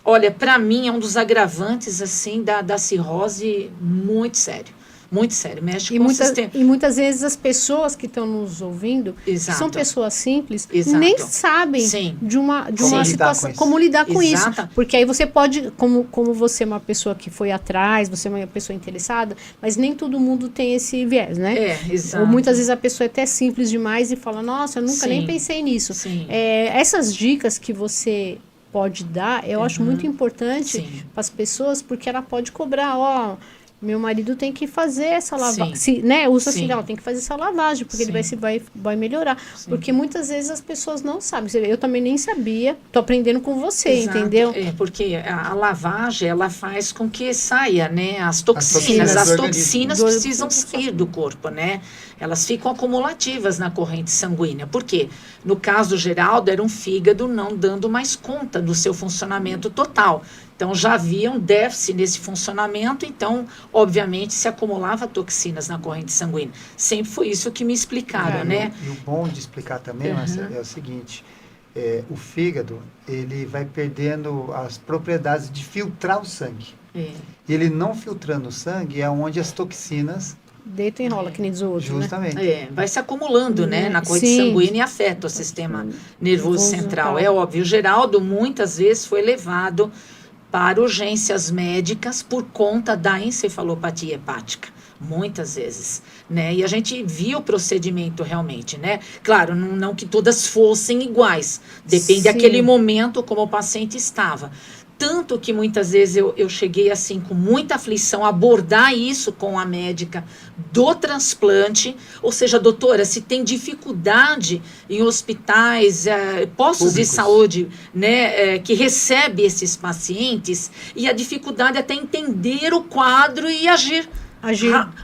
olha, para mim é um dos agravantes, assim, da cirrose muito sério. muito sério. Mexe E, com o sistema. e muitas vezes as pessoas que estão nos ouvindo, que Exato. são pessoas simples, Exato. nem sabem Sim. de uma Como situação, lidar com como lidar com isso. Exata. Porque aí você pode, como você é uma pessoa que foi atrás, você é uma pessoa interessada, mas nem todo mundo tem esse viés, né? Exato. Ou muitas vezes a pessoa é até simples demais e fala, nossa, eu nunca nem Sim. pensei nisso. Sim. Essas dicas que você pode dar, eu acho muito importante Sim. para as pessoas, porque ela pode cobrar, ó, meu marido tem que fazer essa lavagem, Sim. né? Usa assim, Sim. não, tem que fazer essa lavagem, porque ele Sim. vai melhorar. Sim. Porque muitas vezes as pessoas não sabem. Eu também nem sabia, tô aprendendo com você, Exato. entendeu? Porque a lavagem, ela faz com que saia, né, as toxinas. toxinas As do toxinas organismo. precisam sair do corpo, né? Elas ficam acumulativas na corrente sanguínea. Por quê? No caso do Geraldo, era um fígado não dando mais conta do seu funcionamento total. Então, já havia um déficit nesse funcionamento, então, obviamente, se acumulava toxinas na corrente sanguínea. Sempre foi isso que me explicaram, né? E o bom de explicar também, Márcia, é o seguinte, o fígado, ele vai perdendo as propriedades de filtrar o sangue. Ele não filtrando o sangue é onde as toxinas... Deita e enrola, que nem diz o outro, Justamente. Vai se acumulando, né, na corrente Sim. sanguínea e afeta o sistema nervoso central. tal. É óbvio, o Geraldo muitas vezes foi levado para urgências médicas por conta da encefalopatia hepática. Muitas vezes, né? E a gente via o procedimento realmente, né? Claro, não que todas fossem iguais. Depende Sim. daquele momento como o paciente estava. Tanto que muitas vezes eu cheguei assim com muita aflição a abordar isso com a médica do transplante, ou seja, doutora, se tem dificuldade em hospitais, postos de Públicos. saúde, né, que recebe esses pacientes, e a dificuldade é até entender o quadro e agir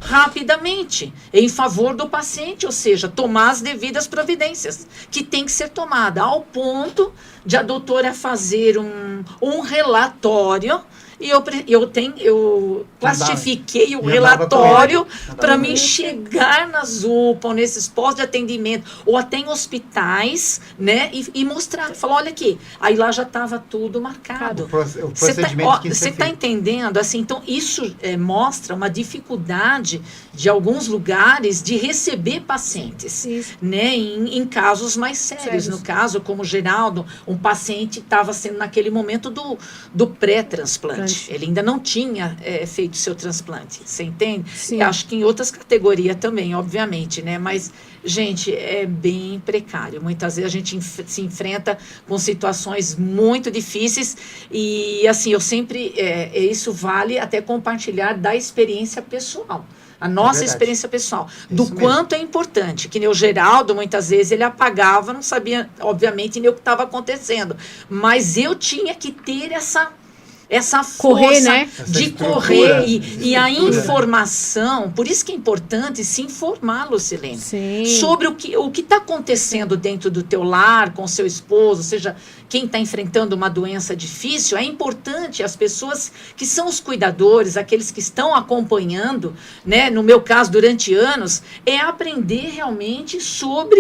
rapidamente em favor do paciente, ou seja, tomar as devidas providências que tem que ser tomada, ao ponto de a doutora fazer um relatório, e eu plastifiquei o relatório para mim chegar nas UPA, nesses postos de atendimento, ou até em hospitais, né, e mostrar, falar, olha aqui, aí lá já estava tudo marcado. O procedimento que você está entendendo? Assim, então, isso mostra uma dificuldade de alguns lugares de receber pacientes, né, em casos mais sérios. No caso, como o Geraldo, um paciente estava sendo naquele momento do pré-transplante. Ele ainda não tinha feito seu transplante, você entende? Sim. Acho que em outras categorias também, obviamente, né? Mas, gente, é bem precário. Muitas vezes a gente se enfrenta com situações muito difíceis e, assim, eu sempre, isso vale até compartilhar da experiência pessoal. A nossa experiência pessoal, do quanto é importante, que nem o Geraldo, muitas vezes, ele apagava, não sabia, obviamente, nem o que estava acontecendo, mas eu tinha que ter essa força, né? de correr e a informação, por isso que é importante se informar, Lucilene, sobre o que está acontecendo dentro do teu lar, com o seu esposo, ou seja, quem está enfrentando uma doença difícil, é importante as pessoas que são os cuidadores, aqueles que estão acompanhando, né, no meu caso, durante anos, aprender realmente sobre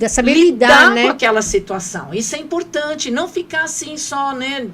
saber lidar, né, com aquela situação. Isso é importante, não ficar assim só, né,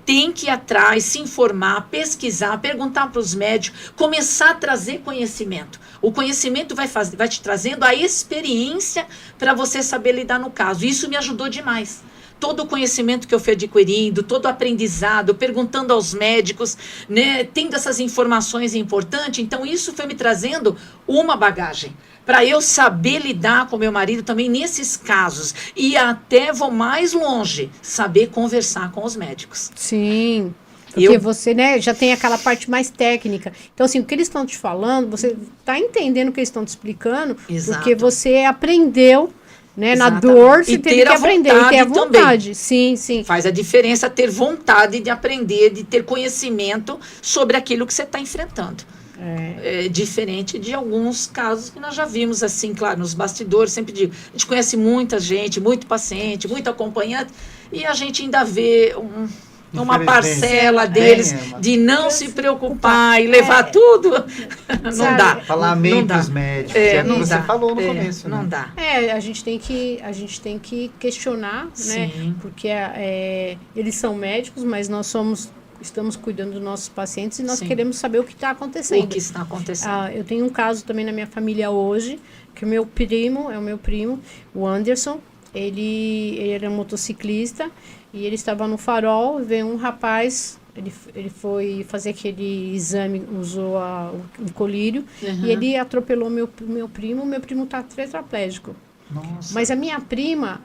tem que ir atrás, se informar, pesquisar, perguntar para os médicos, começar a trazer conhecimento. O conhecimento vai te trazendo a experiência para você saber lidar no caso. Isso me ajudou demais. Todo o conhecimento que eu fui adquirindo, todo o aprendizado, perguntando aos médicos, né, tendo essas informações importantes. Então, isso foi me trazendo uma bagagem para eu saber lidar com meu marido também nesses casos. E até vou mais longe, saber conversar com os médicos. Sim. Porque você, né, já tem aquela parte mais técnica. Então, assim, o que eles estão te falando, você está entendendo o que eles estão te explicando, porque você aprendeu, né, na dor, você teve que aprender e ter a vontade. Sim, sim. Faz a diferença ter vontade de aprender, de ter conhecimento sobre aquilo que você está enfrentando. É diferente de alguns casos que nós já vimos, assim, claro, nos bastidores, sempre digo, a gente conhece muita gente, muito paciente, muito acompanhante, e a gente ainda vê uma parcela deles de não se preocupar e levar tudo. Não dá. Falar amém para os médicos. Não você dá. falou no começo. Não dá. A gente tem que questionar, né? Porque eles são médicos, mas nós somos estamos cuidando dos nossos pacientes e nós queremos saber o que está acontecendo. O que está acontecendo. Eu tenho um caso também na minha família hoje, que o meu primo, o Anderson, ele era motociclista e ele estava no farol, veio um rapaz, ele foi fazer aquele exame, usou o colírio, e ele atropelou meu primo está tetraplégico. Nossa. Mas a minha prima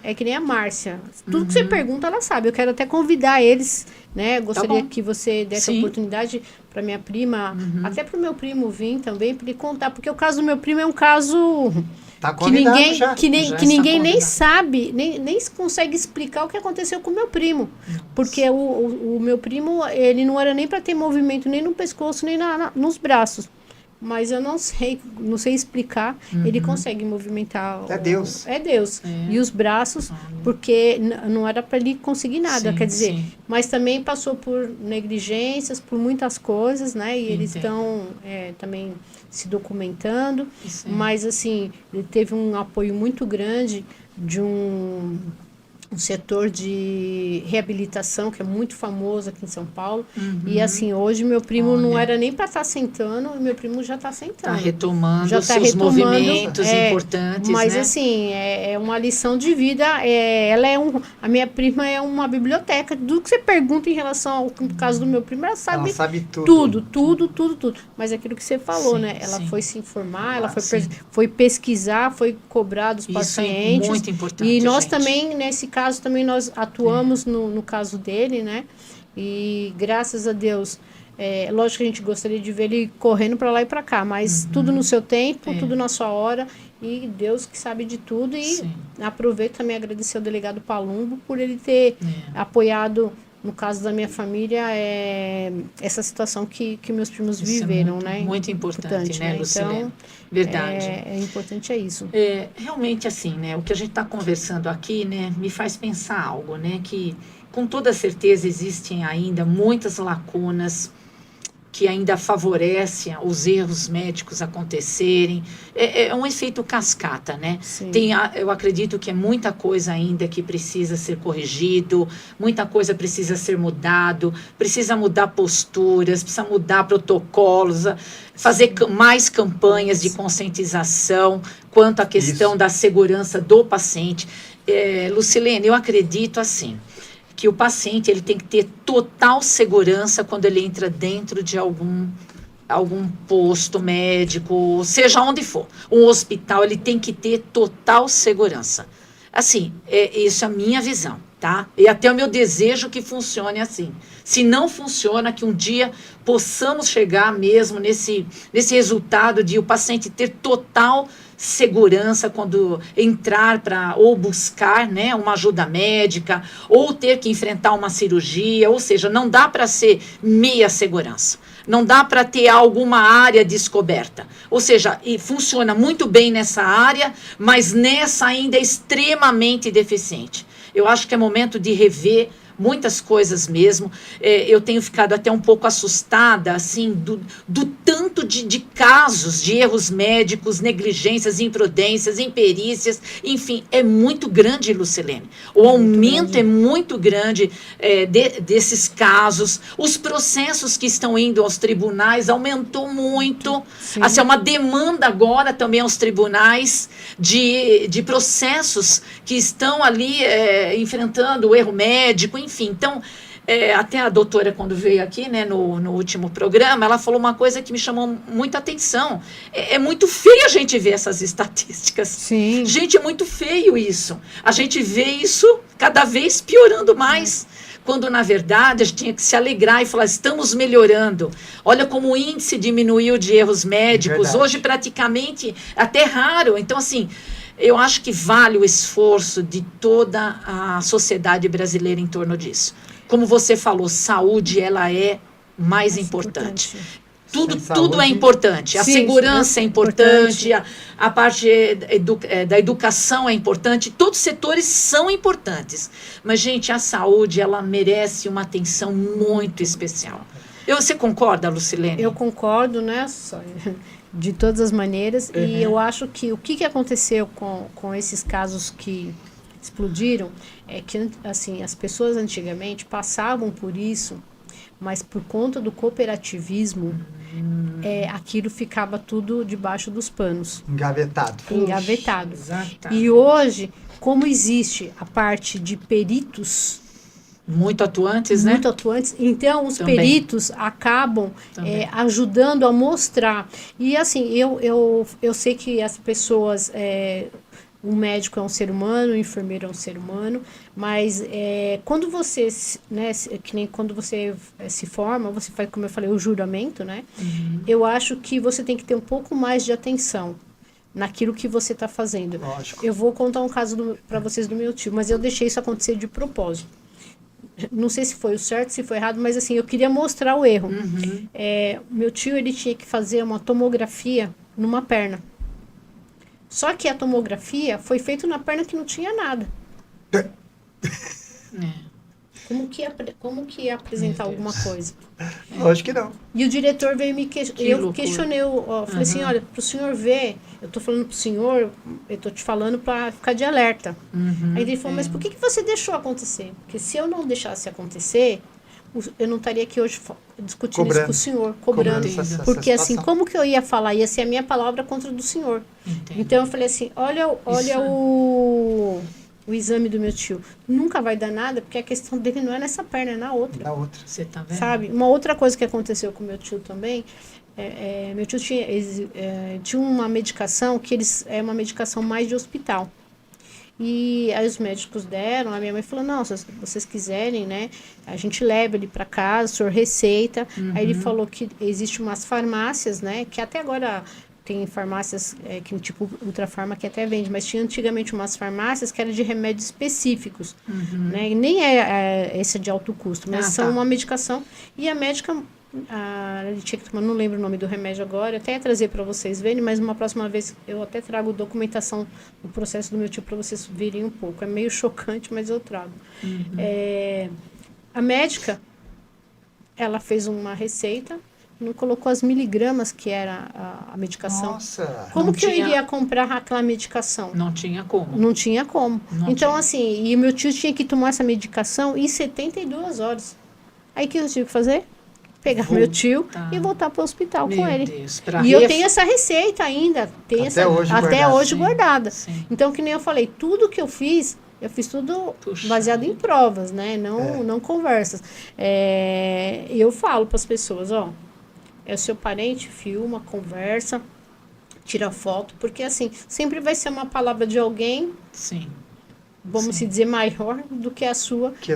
é que nem a Márcia. Tudo que você pergunta, ela sabe. Eu quero até convidar eles, né? Gostaria que você desse a oportunidade para minha prima, até para o meu primo vir também, para ele contar. Porque o caso do meu primo é um caso que ninguém nem sabe, nem consegue explicar o que aconteceu com o meu primo. Nossa. Porque o meu primo, ele não era nem para ter movimento nem no pescoço, nem nos braços. Mas eu não sei explicar. Ele consegue movimentar. É Deus. É Deus. E os braços, porque não era para ele conseguir nada, quer dizer. Mas também passou por negligências, por muitas coisas, né? E eles estão também se documentando. Mas, assim, ele teve um apoio muito grande de um setor de reabilitação que é muito famoso aqui em São Paulo. E assim, hoje meu primo não era nem para estar sentando, e meu primo já está sentando. Está retomando seus movimentos importantes, mas né? Assim, é uma lição de vida. A minha prima é uma biblioteca. Tudo que você pergunta em relação ao caso do meu primo, ela sabe tudo. Tudo. Mas aquilo que você falou, né? Ela foi se informar, ela foi pesquisar, foi cobrar dos pacientes. É muito importante, e nós também, nesse caso, também nós atuamos no caso dele, né? E graças a Deus, lógico que a gente gostaria de ver ele correndo para lá e para cá, mas tudo no seu tempo, tudo na sua hora, e Deus que sabe de tudo. E aproveito também agradecer ao delegado Palumbo por ele ter apoiado, no caso da minha família, essa situação que meus primos viveram, né? Muito importante, né, Lucilene? Então, verdade. Importante isso. Realmente, assim, né, o que a gente está conversando aqui, né, me faz pensar algo, né, que com toda certeza existem ainda muitas lacunas que ainda favorecem os erros médicos acontecerem. É um efeito cascata, né? Eu acredito que é muita coisa ainda que precisa ser corrigido, muita coisa precisa ser mudado, precisa mudar posturas, precisa mudar protocolos, fazer mais campanhas de conscientização quanto à questão da segurança do paciente. Lucilene, eu acredito assim, que o paciente ele tem que ter total segurança quando ele entra dentro de algum posto médico, seja onde for. Um hospital, ele tem que ter total segurança. Assim, isso é a minha visão, tá? E até o meu desejo que funcione assim. Se não funciona, que um dia possamos chegar mesmo nesse resultado de o paciente ter total segurança quando entrar ou buscar, né, uma ajuda médica, ou ter que enfrentar uma cirurgia, ou seja, não dá para ser meia segurança, não dá para ter alguma área descoberta, ou seja, e funciona muito bem nessa área, mas nessa ainda é extremamente deficiente. Eu acho que é momento de rever muitas coisas mesmo. Eu tenho ficado até um pouco assustada, assim, do tanto de casos de erros médicos, negligências, imprudências, imperícias, enfim, é muito grande, Lucilene. O aumento é muito grande desses casos. Os processos que estão indo aos tribunais aumentou muito. Assim, é uma demanda agora também aos tribunais de processos que estão ali enfrentando o erro médico, enfim. Então, até a doutora, quando veio aqui, né, no último programa, ela falou uma coisa que me chamou muita atenção. É muito feio a gente ver essas estatísticas. Sim. Gente, é muito feio isso. A gente vê isso cada vez piorando mais. Quando, na verdade, a gente tinha que se alegrar e falar, estamos melhorando. Olha como o índice diminuiu de erros médicos. Verdade. Hoje, praticamente, até raro. Então, assim, eu acho que vale o esforço de toda a sociedade brasileira em torno disso. Como você falou, saúde, ela é mais importante. Tudo é importante. A segurança é importante, a parte da educação é importante, todos os setores são importantes. Mas, gente, a saúde, ela merece uma atenção muito especial. Você concorda, Lucilene? Eu concordo, né? De todas as maneiras. E eu acho que o que aconteceu com esses casos que explodiram, é que assim, as pessoas antigamente passavam por isso, mas por conta do cooperativismo, aquilo ficava tudo debaixo dos panos. Engavetado. Engavetado. Exatamente. E hoje, como existe a parte de peritos muito atuantes, né? Muito atuantes. Então, os Também. peritos acabam ajudando a mostrar. E, assim, eu sei que as pessoas... o médico é um ser humano, o enfermeiro é um ser humano, mas quando você, né, que nem quando você se forma, você faz, como eu falei, o juramento, né? Uhum. Eu acho que você tem que ter um pouco mais de atenção naquilo que você está fazendo. Lógico. Eu vou contar um caso para vocês do meu tio, mas eu deixei isso acontecer de propósito. Não sei se foi o certo, se foi errado, mas assim, eu queria mostrar o erro. Uhum. Meu tio, ele tinha que fazer uma tomografia numa perna. Só que a tomografia foi feita na perna que não tinha nada. Como que ia apresentar alguma coisa? Lógico que não. E o diretor veio me questionar. Eu questionei, falei assim, olha, para o senhor ver, eu estou falando para o senhor, eu estou te falando para ficar de alerta. Aí ele falou, mas por que você deixou acontecer? Porque se eu não deixasse acontecer, eu não estaria aqui hoje discutindo isso com o senhor, cobrando. Porque assim, como que eu ia falar? Ia ser a minha palavra contra a do senhor. Entendo. Então eu falei assim, olha o exame do meu tio. Nunca vai dar nada, porque a questão dele não é nessa perna, é na outra. Na outra. Você tá vendo? Sabe? Uma outra coisa que aconteceu com meu tio também, meu tio tinha uma medicação que é uma medicação mais de hospital. E aí os médicos deram, a minha mãe falou, não, se vocês quiserem, né, a gente leva ele para casa, o senhor receita. Aí ele falou que existe umas farmácias, né, que até agora tem farmácias que tipo Ultrafarma que até vende, mas tinha antigamente umas farmácias que eram de remédios específicos, né, e nem essa de alto custo, mas são uma medicação. E a médica, ele tinha que tomar, não lembro o nome do remédio agora, até ia trazer para vocês verem, mas uma próxima vez eu até trago documentação do processo do meu tio para vocês verem um pouco. É meio chocante, mas eu trago. A médica, ela fez uma receita, não colocou as miligramas que era a medicação. Nossa! Como que eu iria comprar aquela medicação? Não tinha como. Não tinha como. Não então, tinha. assim, e o meu tio tinha que tomar essa medicação em 72 horas. Aí o que eu tive que fazer? Pegar meu tio e voltar para o hospital com ele. Deus, e eu tenho essa receita ainda. Até hoje guardada. Sim. Então, que nem eu falei, tudo que eu fiz tudo baseado em provas, né? Não conversas. Eu falo para as pessoas, ó, é o seu parente, filma, conversa, tira foto, porque assim, sempre vai ser uma palavra de alguém. Sim. Vamos se dizer, maior do que a sua. Que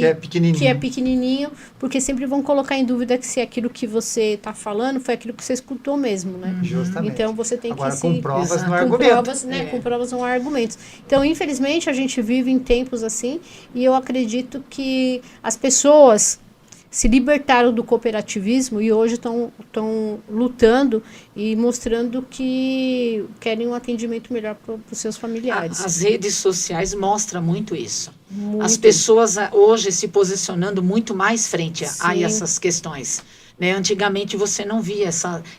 é pequenininho. Que é pequenininho, porque sempre vão colocar em dúvida que se aquilo que você está falando foi aquilo que você escutou mesmo, né? Justamente. Então, você tem Agora, que com provas no com argumento. provas, né? Com provas não há argumentos. Então, infelizmente, a gente vive em tempos assim, e eu acredito que as pessoas se libertaram do cooperativismo e hoje estão lutando e mostrando que querem um atendimento melhor para os seus familiares. As redes sociais mostram muito isso. Muito. As pessoas hoje se posicionando muito mais frente a essas questões. Né? Antigamente você não via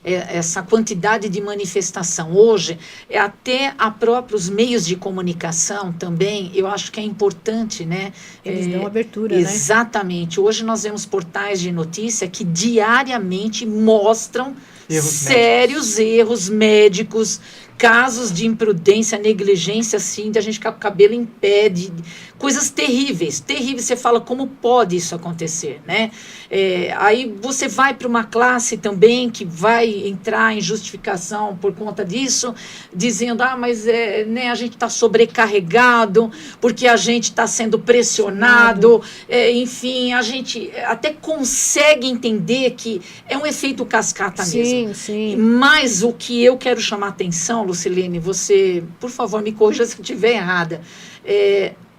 essa quantidade de manifestação. Hoje, até a próprios meios de comunicação também, eu acho que é importante, né? Eles dão abertura, exatamente. Hoje nós vemos portais de notícia que diariamente mostram sérios erros médicos, casos de imprudência, negligência, assim, de a gente ficar com o cabelo em pé, de coisas terríveis, terríveis. Você fala, como pode isso acontecer, né? Aí você vai para uma classe também que vai entrar em justificação por conta disso, dizendo, mas né, a gente está sobrecarregado, porque a gente está sendo pressionado, enfim, a gente até consegue entender que é um efeito cascata mesmo. Sim. Mas o que eu quero chamar a atenção, Lucilene, você, por favor, me corrija se eu estiver errada,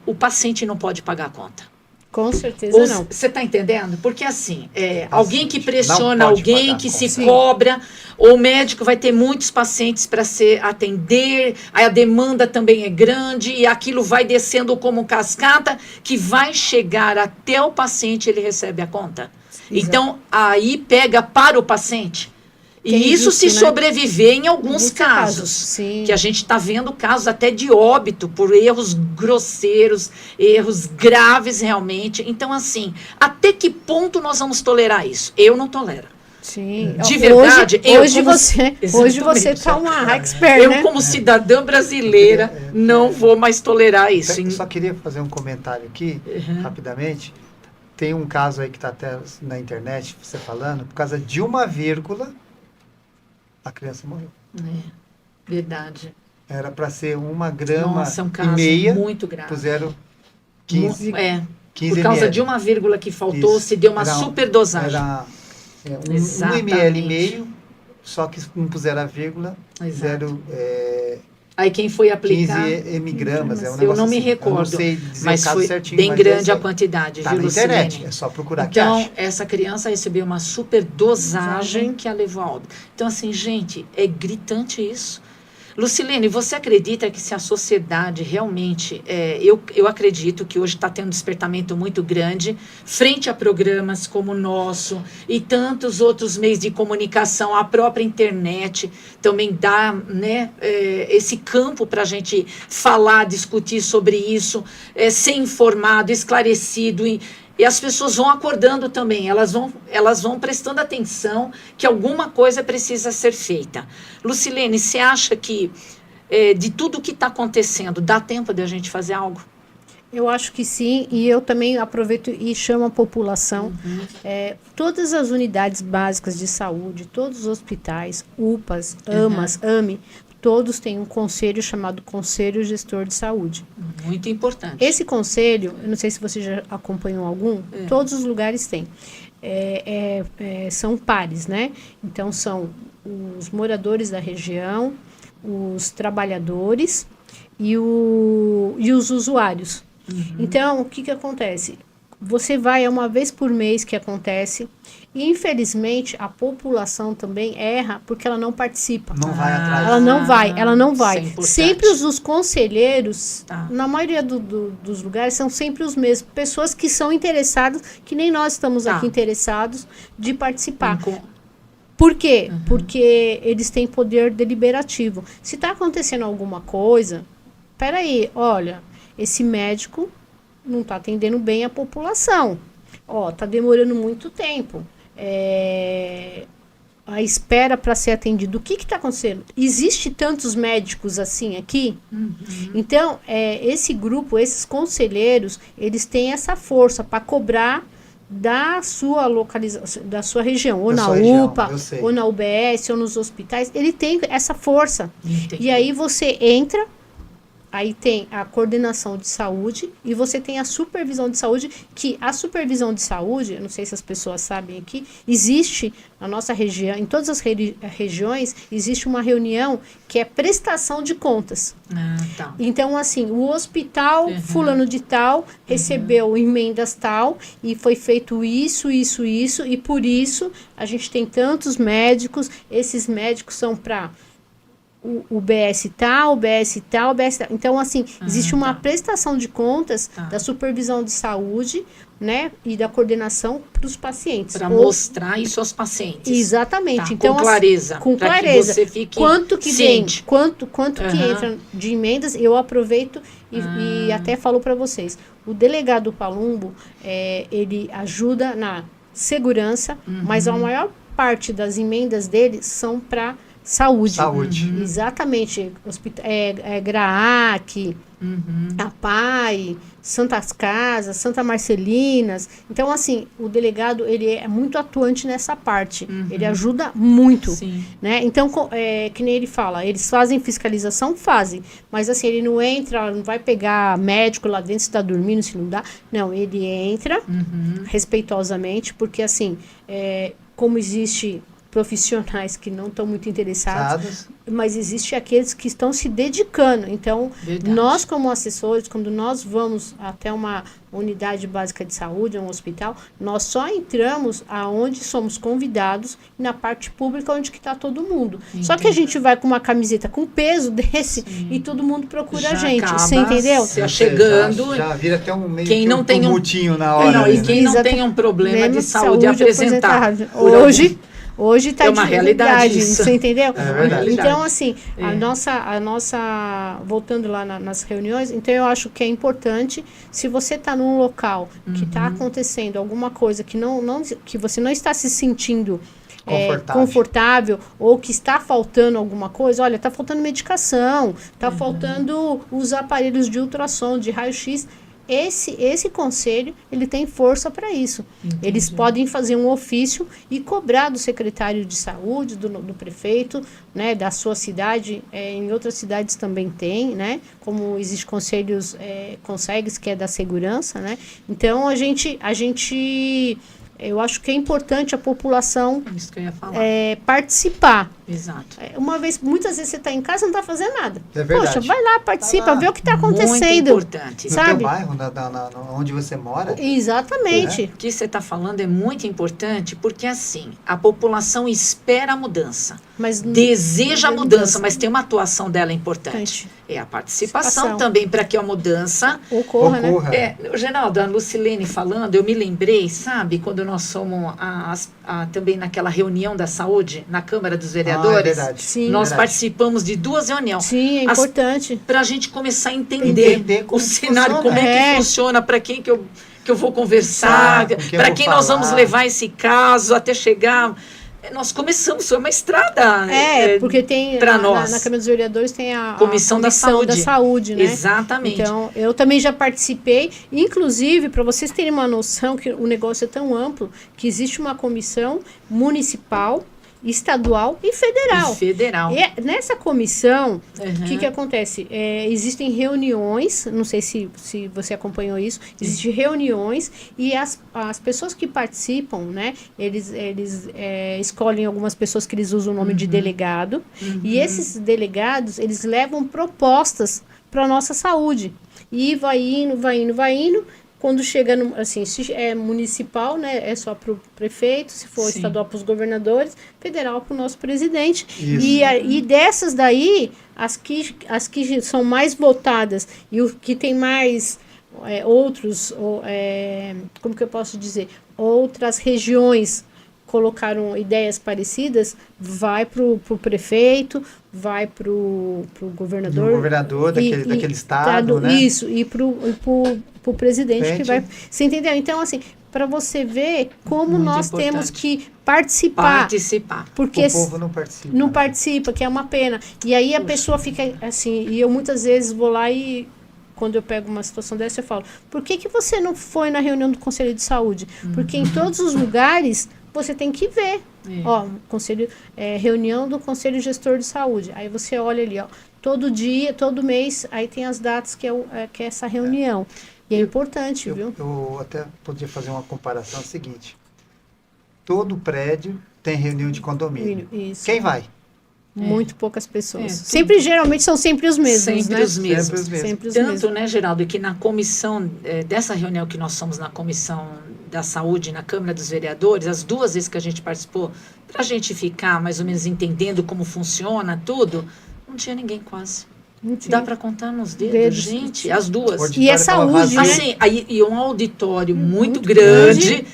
o paciente não pode pagar a conta. Com certeza não. Você está entendendo? Porque assim, alguém que pressiona alguém, que se cobra, ou o médico vai ter muitos pacientes para atender, aí a demanda também é grande, e aquilo vai descendo como cascata, que vai chegar até o paciente, ele recebe a conta. Exato. Então, aí pega para o paciente. E isso se sobreviver em alguns casos. Que a gente está vendo casos até de óbito por erros grosseiros, erros graves realmente. Então, assim, até que ponto nós vamos tolerar isso? Eu não tolero. Sim. De verdade, hoje você está uma expert, né? Eu, como cidadã brasileira, não vou mais tolerar isso. Eu só queria fazer um comentário aqui, rapidamente. Tem um caso aí que está até na internet, você falando, por causa de uma vírgula, a criança morreu. Verdade. Era para ser 1,5 grama. Nossa, é um caso muito grave. Puseram 15 por causa de uma vírgula que faltou, isso. Se deu uma superdosagem. Era 1,5 ml, só que não puseram a vírgula, fizeram... Aí quem foi aplicar... 15 mg, eu não me recordo, eu não sei dizer mas foi certinho, bem grande a quantidade, tá, viu, Lucilene? Na internet, é só procurar que acha. Então, essa criança recebeu uma superdosagem que a levou a óbito. Então, assim, gente, é gritante isso. Lucilene, você acredita que se a sociedade realmente... eu acredito que hoje está tendo um despertamento muito grande frente a programas como o nosso e tantos outros meios de comunicação, a própria internet também dá, né, esse campo para a gente falar, discutir sobre isso, ser informado, esclarecido e as pessoas vão acordando também, elas vão prestando atenção que alguma coisa precisa ser feita. Lucilene, você acha que de tudo que está acontecendo, dá tempo de a gente fazer algo? Eu acho que sim, e eu também aproveito e chamo a população, todas as unidades básicas de saúde, todos os hospitais, UPAs, AMAs, AME, todos têm um conselho chamado Conselho Gestor de Saúde. Muito importante. Esse conselho, eu não sei se você já acompanhou algum, todos os lugares têm. São pares, né? Então, são os moradores da região, os trabalhadores e os usuários. Então, o que acontece? Você vai, é uma vez por mês que acontece, e infelizmente a população também erra porque ela não participa. Não vai atrás. Ela não vai. Sempre os conselheiros, na maioria dos lugares, são sempre os mesmos. Pessoas que são interessadas, que nem nós estamos aqui interessados, de participar. Por quê? Porque eles têm poder deliberativo. Se está acontecendo alguma coisa, peraí, olha, esse médico não está atendendo bem a população. Está demorando muito tempo. A espera para ser atendido. O que está acontecendo? Existe tantos médicos assim aqui? Então, esse grupo, esses conselheiros, eles têm essa força para cobrar da sua localização, da sua região, ou na UPA, ou na UBS, ou nos hospitais. Ele tem essa força. Entendi. E aí você entra, aí tem a coordenação de saúde e você tem a supervisão de saúde, que a supervisão de saúde, eu não sei se as pessoas sabem aqui, existe na nossa região, em todas as regiões, existe uma reunião que é prestação de contas. Então, assim, o hospital fulano de tal recebeu emendas tal e foi feito isso, e por isso a gente tem tantos médicos, esses médicos são para... O BS tal, o BS tal, o BS tal. Então, assim, existe uma prestação de contas da supervisão de saúde, né, e da coordenação para os pacientes. Para mostrar isso aos pacientes. Exatamente. Então, com clareza. Com clareza. Que você fique quanto que ciente. Vem, quanto que entra de emendas, eu aproveito e até falo para vocês. O delegado Palumbo, ele ajuda na segurança, mas a maior parte das emendas dele são para saúde. Exatamente. GRAAC, APAI, Santas Casas, Santa Marcelinas. Então, assim, o delegado, ele é muito atuante nessa parte. Ele ajuda muito. Né? Então, que nem ele fala, eles fazem fiscalização? Fazem. Mas, assim, ele não entra, não vai pegar médico lá dentro se está dormindo, se não dá. Não, ele entra respeitosamente, porque, assim, como existe... profissionais que não estão muito interessados, mas existe aqueles que estão se dedicando. Então, nós como assessores, quando nós vamos até uma unidade básica de saúde, um hospital, nós só entramos aonde somos convidados e na parte pública onde que está todo mundo. Entendi. Só que a gente vai com uma camiseta com peso desse e todo mundo procura a gente. Você entendeu? Chegando. Já vira até um meio quem não tem mutinho na hora. E quem não tem um problema de saúde apresentado. Hoje está uma realidade isso. Você entendeu? É verdade. Então, assim, a nossa voltando lá nas reuniões, então eu acho que é importante, se você está num local que está acontecendo alguma coisa que você não está se sentindo confortável, ou que está faltando alguma coisa, olha, está faltando medicação, está faltando os aparelhos de ultrassom, de raio-x. Esse conselho, ele tem força para isso. Entendi. Eles podem fazer um ofício e cobrar do secretário de saúde, do prefeito, né, da sua cidade, em outras cidades também tem, né, como existe conselhos, CONSEGs, que é da segurança, né, então a gente eu acho que é importante a população isso que eu ia falar. Participar. Exato. Muitas vezes você está em casa e não está fazendo nada. É verdade. Poxa, vai lá, participa, vê o que está acontecendo. Muito importante. Sabe? No teu bairro, onde você mora. Exatamente. O que você está falando é muito importante, porque assim, a população espera a mudança. Deseja a mudança, mas tem uma atuação dela importante. É a participação também para que a mudança ocorra. Né? Geraldo, a Lucilene falando, eu me lembrei, sabe, quando nós fomos também naquela reunião da saúde, na Câmara dos Vereadores, é verdade. Sim, nós participamos de 2 reuniões. Sim, é importante. Para a gente começar a entender o cenário, como é que funciona, para quem que eu vou conversar, para quem nós vamos levar esse caso até chegar. Nós começamos, foi uma estrada. Porque tem nós. Na Câmara dos Vereadores tem a Comissão da Saúde, né? Exatamente. Então, eu também já participei, inclusive, para vocês terem uma noção que o negócio é tão amplo, que existe uma comissão municipal, estadual e federal. E nessa comissão, o que acontece? Existem reuniões, não sei se você acompanhou isso, existem reuniões e as pessoas que participam, né, eles escolhem algumas pessoas que eles usam o nome de delegado, e esses delegados, eles levam propostas para a nossa saúde. E vai indo. Quando chega, se é municipal, né, é só para o prefeito, se for estadual para os governadores, federal para o nosso presidente. E dessas daí, as que são mais votadas e o que tem mais como que eu posso dizer? Outras regiões colocaram ideias parecidas, vai para o prefeito, vai para o governador. O governador daquele estado, né? Isso, e para o presidente que vai... Você entendeu? Então, assim, para você ver como muito nós importante. Temos que participar. Porque o povo não participa. Não participa, que é uma pena. E aí a pessoa fica assim, e eu muitas vezes vou lá e... Quando eu pego uma situação dessa, eu falo, por que você não foi na reunião do Conselho de Saúde? Porque em todos os lugares você tem que ver. Reunião do Conselho Gestor de Saúde. Aí você olha ali, todo dia, todo mês, aí tem as datas que é essa reunião. E é importante, viu? Eu até podia fazer uma comparação seguinte. Todo prédio tem reunião de condomínio. Isso. Quem vai? Muito poucas pessoas. Geralmente são sempre os mesmos, sempre né? Os mesmos. Sempre os Tanto, mesmos. Né, Geraldo, que na comissão, dessa reunião que nós somos na Comissão da Saúde, na Câmara dos Vereadores, as 2 vezes que a gente participou, para a gente ficar mais ou menos entendendo como funciona tudo, não tinha ninguém quase. Dá para contar nos dedos, gente, as 2. E é saúde, né? Assim, e um auditório muito grande,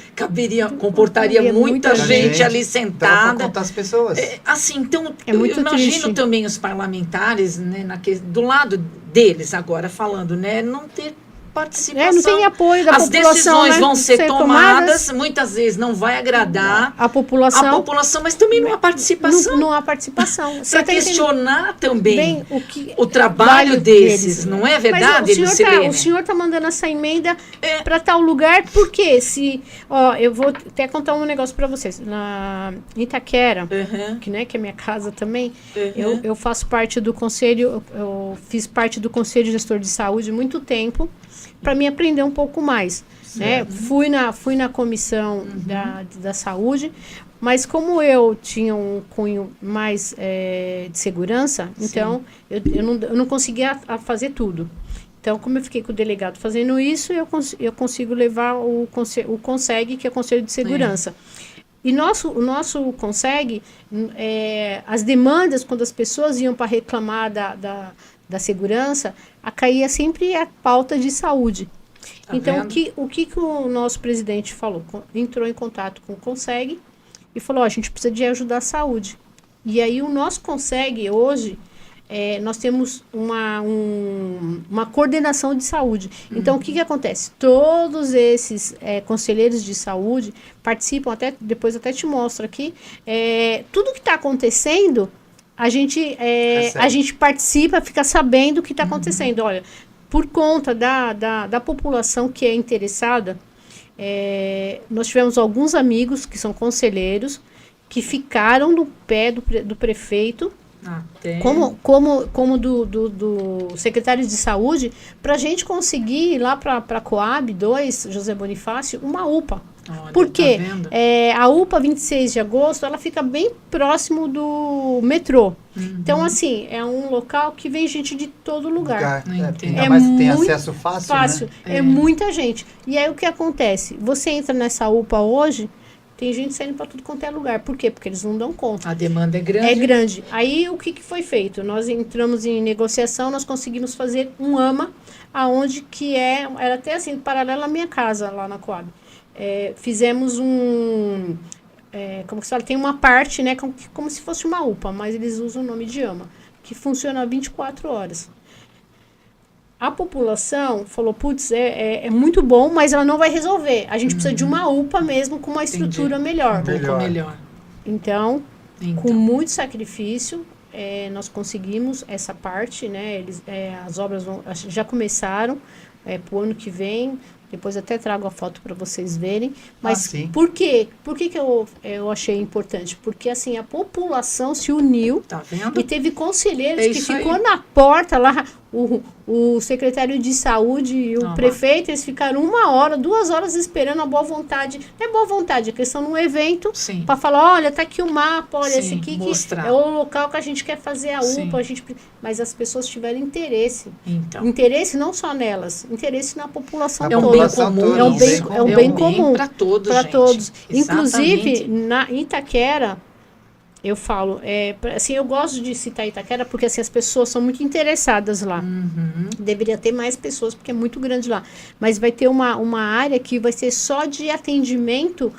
comportaria muita gente ali sentada. Dá para contar as pessoas. Assim, então, eu imagino triste. Também os parlamentares, né, do lado deles agora falando, né, não ter participação. Não tem apoio da população. As decisões, né, vão ser tomadas, muitas vezes não vai agradar a população, mas também não há participação. Não há participação. Para questionar também o trabalho desses, não é verdade, Lucilene? O senhor está mandando essa emenda para tal lugar, porque eu vou até contar um negócio para vocês. Na Itaquera, que é minha casa também, eu faço parte do conselho, eu fiz parte do Conselho Gestor de Saúde há muito tempo, para mim aprender um pouco mais, né? Fui na comissão da saúde, mas como eu tinha um cunho mais de segurança, então eu não conseguia fazer tudo. Então, como eu fiquei com o delegado fazendo isso, eu consigo levar o CONSEG, que é o Conselho de Segurança. E o nosso CONSEG, as demandas, quando as pessoas iam para reclamar da segurança, caía sempre a pauta de saúde. Então, o que o nosso presidente falou? Entrou em contato com o CONSEG e falou, a gente precisa de ajudar a saúde. E aí o nosso consegue hoje, nós temos uma coordenação de saúde. Então, o que acontece? Todos esses conselheiros de saúde participam, depois até te mostro aqui, tudo que está acontecendo, a gente participa, fica sabendo o que está acontecendo. Olha, por conta da população que é interessada, nós tivemos alguns amigos que são conselheiros, que ficaram no pé do prefeito, como do secretário de saúde, para a gente conseguir ir lá para a Coab 2, José Bonifácio, uma UPA. Olha, Por quê? Tá A UPA 26 de agosto, ela fica bem próximo do metrô. Então, assim, é um local que vem gente de todo lugar. Mas tem acesso fácil, né? É muita gente. E aí, o que acontece? Você entra nessa UPA hoje, tem gente saindo para tudo quanto é lugar. Por quê? Porque eles não dão conta. A demanda é grande. É grande. Aí, o que foi feito? Nós entramos em negociação, nós conseguimos fazer um AMA, aonde que era até assim, paralelo à minha casa, lá na Coab. Fizemos como que se fala? Tem uma parte, né, como se fosse uma UPA, mas eles usam o nome de AMA, que funciona 24 horas. A população falou, putz, é muito bom, mas ela não vai resolver. A gente precisa de uma UPA mesmo, com uma estrutura melhor. Melhor. Então, com muito sacrifício, nós conseguimos essa parte, né? As obras já começaram para o ano que vem. Depois até trago a foto para vocês verem. Mas por quê? Por que eu achei importante? Porque assim, a população se uniu, tá vendo? E teve conselheiros que ficou na porta lá, o secretário de saúde e o prefeito, eles ficaram 1 hora, 2 horas esperando a boa vontade. Não é boa vontade, é questão de um evento para falar, olha, tá aqui o mapa, olha, esse aqui que é o local que a gente quer fazer a UPA, mas as pessoas tiveram interesse. Então. Interesse não só nelas, interesse na população toda. É um bem comum. Para todos, para todos. Exatamente. Inclusive, em Itaquera, eu falo, assim, eu gosto de citar Itaquera porque assim, as pessoas são muito interessadas lá. Deveria ter mais pessoas, porque é muito grande lá. Mas vai ter uma área que vai ser só de atendimento,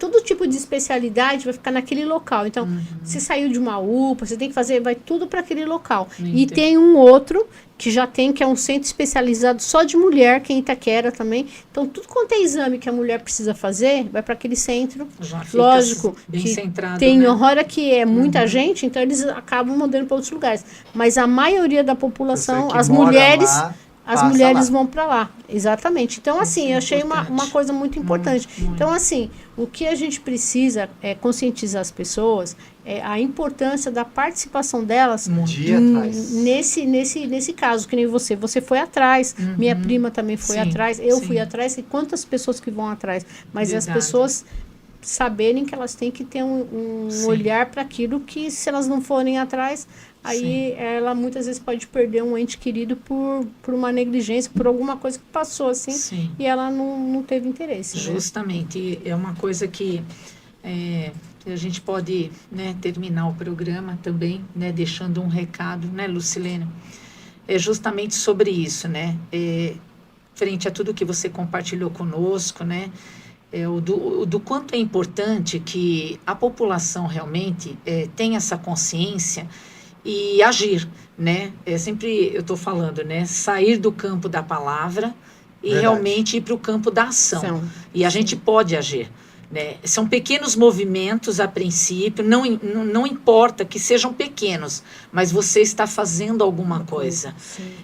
todo tipo de especialidade vai ficar naquele local. Então, se saiu de uma UPA, você tem que fazer, vai tudo para aquele local. E tem um outro que já tem, que é um centro especializado só de mulher, que é em Itaquera também. Então, tudo quanto é exame que a mulher precisa fazer, vai para aquele centro. Já fica lógico, bem que centrado, tem né? hora que é muita gente, então eles acabam mandando para outros lugares. Mas a maioria da população, as mulheres... As mulheres vão para lá, exatamente. Então, assim, eu achei uma coisa muito importante. Então, assim, o que a gente precisa é conscientizar as pessoas, a importância da participação delas nesse caso, que nem você. Você foi atrás, minha prima também foi atrás, eu fui atrás, e quantas pessoas que vão atrás. Mas as pessoas saberem que elas têm que ter um olhar para aquilo que, se elas não forem atrás... Aí ela muitas vezes pode perder um ente querido por uma negligência, por alguma coisa que passou, assim, e ela não teve interesse. Justamente. Né? É uma coisa que a gente pode, né, terminar o programa também, né, deixando um recado, né, Lucilene? É justamente sobre isso, né? Frente a tudo que você compartilhou conosco, né? Do quanto é importante que a população realmente tenha essa consciência e agir, né? Sempre eu estou falando, né? Sair do campo da palavra e realmente ir para o campo da ação. E a gente pode agir, né? São pequenos movimentos a princípio, não importa que sejam pequenos, mas você está fazendo alguma coisa.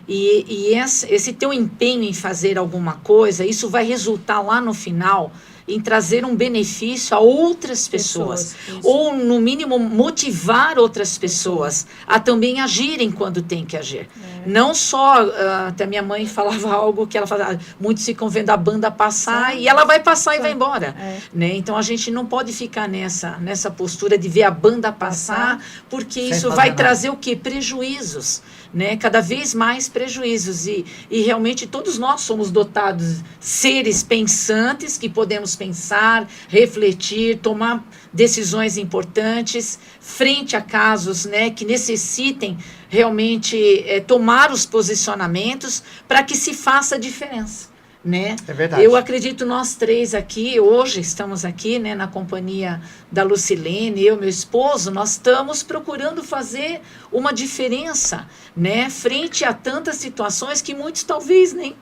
E esse teu empenho em fazer alguma coisa, isso vai resultar lá no final em trazer um benefício a outras pessoas. Ou, no mínimo, motivar outras pessoas a também agirem quando tem que agir. Não só, até minha mãe falava algo que ela falava, muitos ficam vendo a banda passar e ela vai passar e vai embora. Né? Então, a gente não pode ficar nessa postura de ver a banda passar, porque isso vai trazer o quê? Prejuízos. Né? Cada vez mais prejuízos. E realmente todos nós somos dotados seres pensantes que podemos pensar, refletir, tomar decisões importantes frente a casos, né, que necessitem realmente tomar os posicionamentos para que se faça a diferença. né? É verdade. Eu acredito nós três aqui, hoje estamos aqui, né, na companhia da Lucilene, eu, meu esposo, nós estamos procurando fazer uma diferença, né, frente a tantas situações que muitos talvez nem...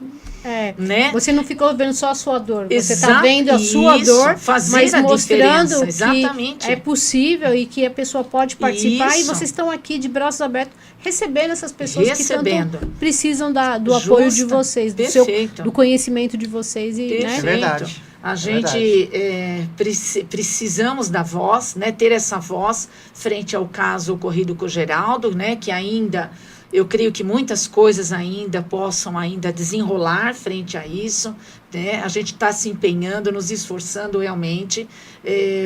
né? Você não ficou vendo só a sua dor, você está Exato, vendo a sua dor, mas mostrando exatamente, que é possível e que a pessoa pode participar, isso. E vocês estão aqui de braços abertos, recebendo essas pessoas que tanto precisam do Justa, apoio de vocês, do conhecimento de vocês. E, né? É verdade. A gente precisamos da voz, né, ter essa voz frente ao caso ocorrido com o Geraldo, né, que ainda... Eu creio que muitas coisas ainda possam ainda desenrolar frente a isso, né? A gente está se empenhando, nos esforçando realmente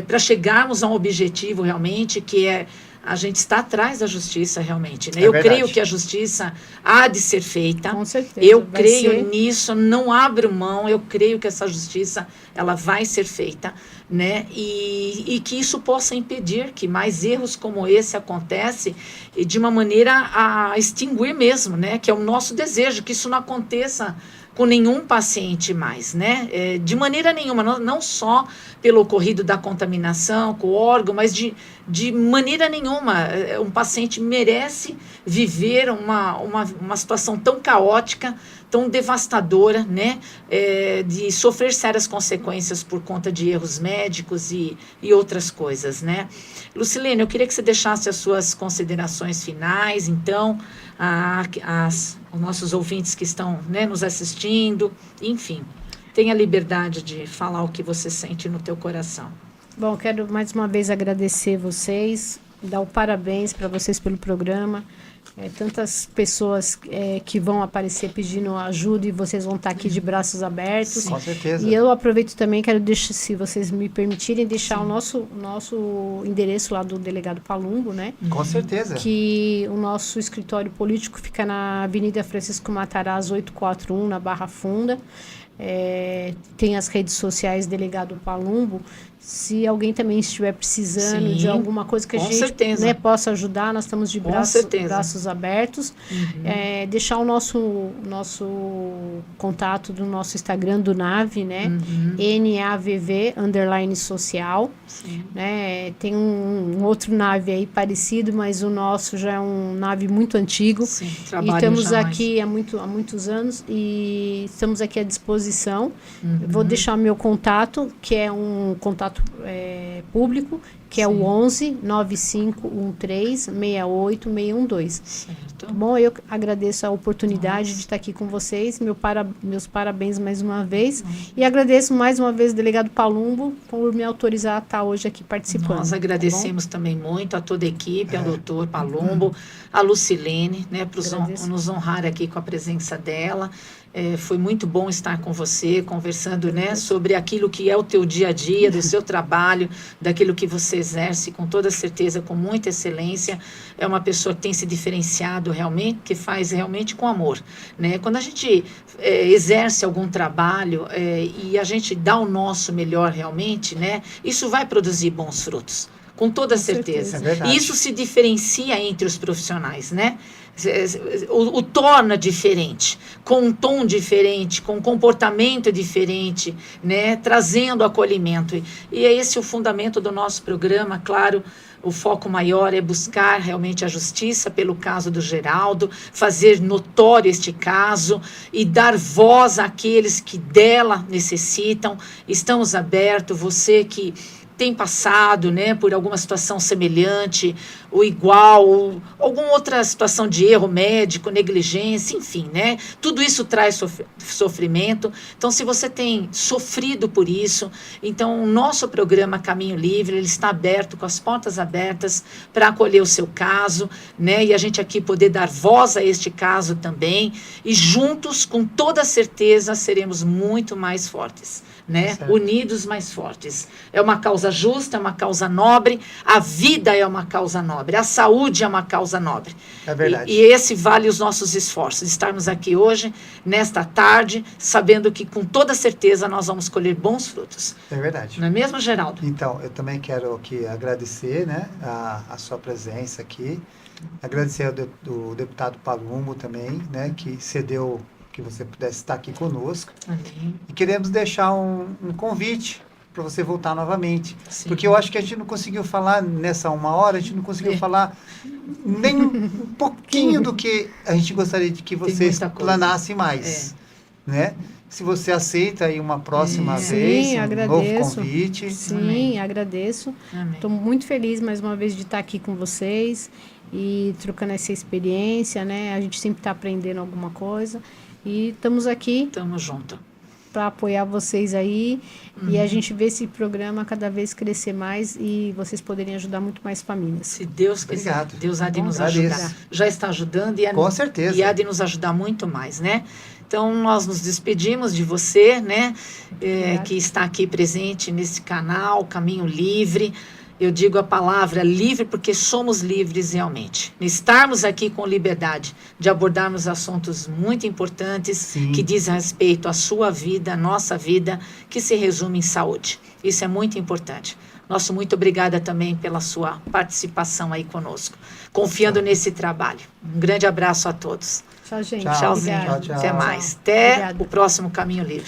para chegarmos a um objetivo realmente, que é a gente está atrás da justiça realmente, né? Eu creio que a justiça há de ser feita. Com certeza. Eu creio nisso, não abro mão, eu creio que essa justiça ela vai ser feita, né? E que isso possa impedir que mais erros como esse acontecem de uma maneira a extinguir mesmo, né? Que é o nosso desejo, que isso não aconteça com nenhum paciente mais, né? De maneira nenhuma, não só pelo ocorrido da contaminação com o órgão, mas de maneira nenhuma. Um paciente merece viver uma situação tão caótica, tão devastadora, né? De sofrer sérias consequências por conta de erros médicos e outras coisas, né? Lucilene, eu queria que você deixasse as suas considerações finais, então, os nossos ouvintes que estão, né, nos assistindo, enfim, tenha liberdade de falar o que você sente no teu coração. Bom, quero mais uma vez agradecer vocês, dar o parabéns para vocês pelo programa. Tantas pessoas que vão aparecer pedindo ajuda e vocês vão estar aqui de braços abertos. Sim, com certeza. E eu aproveito também, quero deixar, se vocês me permitirem, deixar o nosso endereço lá do delegado Palumbo, né? Com certeza. Que o nosso escritório político fica na Avenida Francisco Matarazzo 841, na Barra Funda. Tem as redes sociais Delegado Palumbo. Se alguém também estiver precisando de alguma coisa que a gente, né, possa ajudar, nós estamos de braços abertos. Uhum. Deixar o nosso contato do nosso Instagram do NAV, né? Uhum. NAVV_social. Né? Tem um outro NAV aí parecido, mas o nosso já é um NAV muito antigo. Sim, e estamos aqui há muitos anos e estamos aqui à disposição. Uhum. Vou deixar meu contato, que é um contato público, que é o 11 9513 68612. Certo. Bom, eu agradeço a oportunidade de estar aqui com vocês, meus parabéns mais uma vez, e agradeço mais uma vez o delegado Palumbo por me autorizar a estar hoje aqui participando. Nós agradecemos também muito a toda a equipe, ao doutor Palumbo, a Lucilene, né, por nos honrar aqui com a presença dela. Foi muito bom estar com você, conversando, né, sobre aquilo que é o teu dia a dia, do seu trabalho, daquilo que você exerce com toda certeza, com muita excelência. É uma pessoa que tem se diferenciado realmente, que faz realmente com amor, né? Quando a gente exerce algum trabalho e a gente dá o nosso melhor realmente, né, isso vai produzir bons frutos. Com toda certeza. E isso se diferencia entre os profissionais, né? O torna diferente, com um tom diferente, com um comportamento diferente, né? Trazendo acolhimento. E é esse o fundamento do nosso programa, claro. O foco maior é buscar realmente a justiça pelo caso do Geraldo, fazer notório este caso e dar voz àqueles que dela necessitam. Estamos abertos, você que tem passado, né, por alguma situação semelhante ou igual, ou alguma outra situação de erro médico, negligência, enfim, né? Tudo isso traz sofrimento. Então, se você tem sofrido por isso, então o nosso programa Caminho Livre, ele está aberto, com as portas abertas para acolher o seu caso, né? E a gente aqui poder dar voz a este caso também, e juntos, com toda certeza, seremos muito mais fortes, né? Unidos mais fortes. É uma causa justa, é uma causa nobre, a vida é uma causa nobre, a saúde é uma causa nobre. É verdade. E esse vale os nossos esforços, estarmos aqui hoje, nesta tarde, sabendo que com toda certeza nós vamos colher bons frutos. É verdade. Não é mesmo, Geraldo? Então, eu também quero aqui agradecer, né, a sua presença aqui, agradecer ao deputado Palumbo também, né, que cedeu que você pudesse estar aqui conosco. Amém. E queremos deixar um convite para você voltar novamente. Sim. Porque eu acho que a gente não conseguiu falar nessa 1 hora, a gente não conseguiu falar nem um pouquinho do que a gente gostaria de que vocês planassem mais. Né? Se você aceita aí uma próxima vez, sim, novo convite. Sim, Amém. agradeço. Amém. Estou muito feliz mais uma vez de estar aqui com vocês e trocando essa experiência, né? A gente sempre está aprendendo alguma coisa e estamos aqui. Tamo junto. Para apoiar vocês aí e a gente vê esse programa cada vez crescer mais e vocês poderem ajudar muito mais famílias. Se Deus quiser, Obrigado. Deus há de nos Agradeço. ajudar. Já está ajudando e Com certeza. e há de nos ajudar muito mais, né? Então, nós nos despedimos de você, né? Que está aqui presente nesse canal, Caminho Livre. Eu digo a palavra livre porque somos livres realmente. Estarmos aqui com liberdade de abordarmos assuntos muito importantes Sim. que dizem respeito à sua vida, à nossa vida, que se resume em saúde. Isso é muito importante. Nosso muito obrigada também pela sua participação aí conosco, confiando nesse trabalho. Um grande abraço a todos. Tchau, gente. Tchauzinho. Obrigada. Tchau. Até mais. Até Obrigada. o próximo Caminho Livre.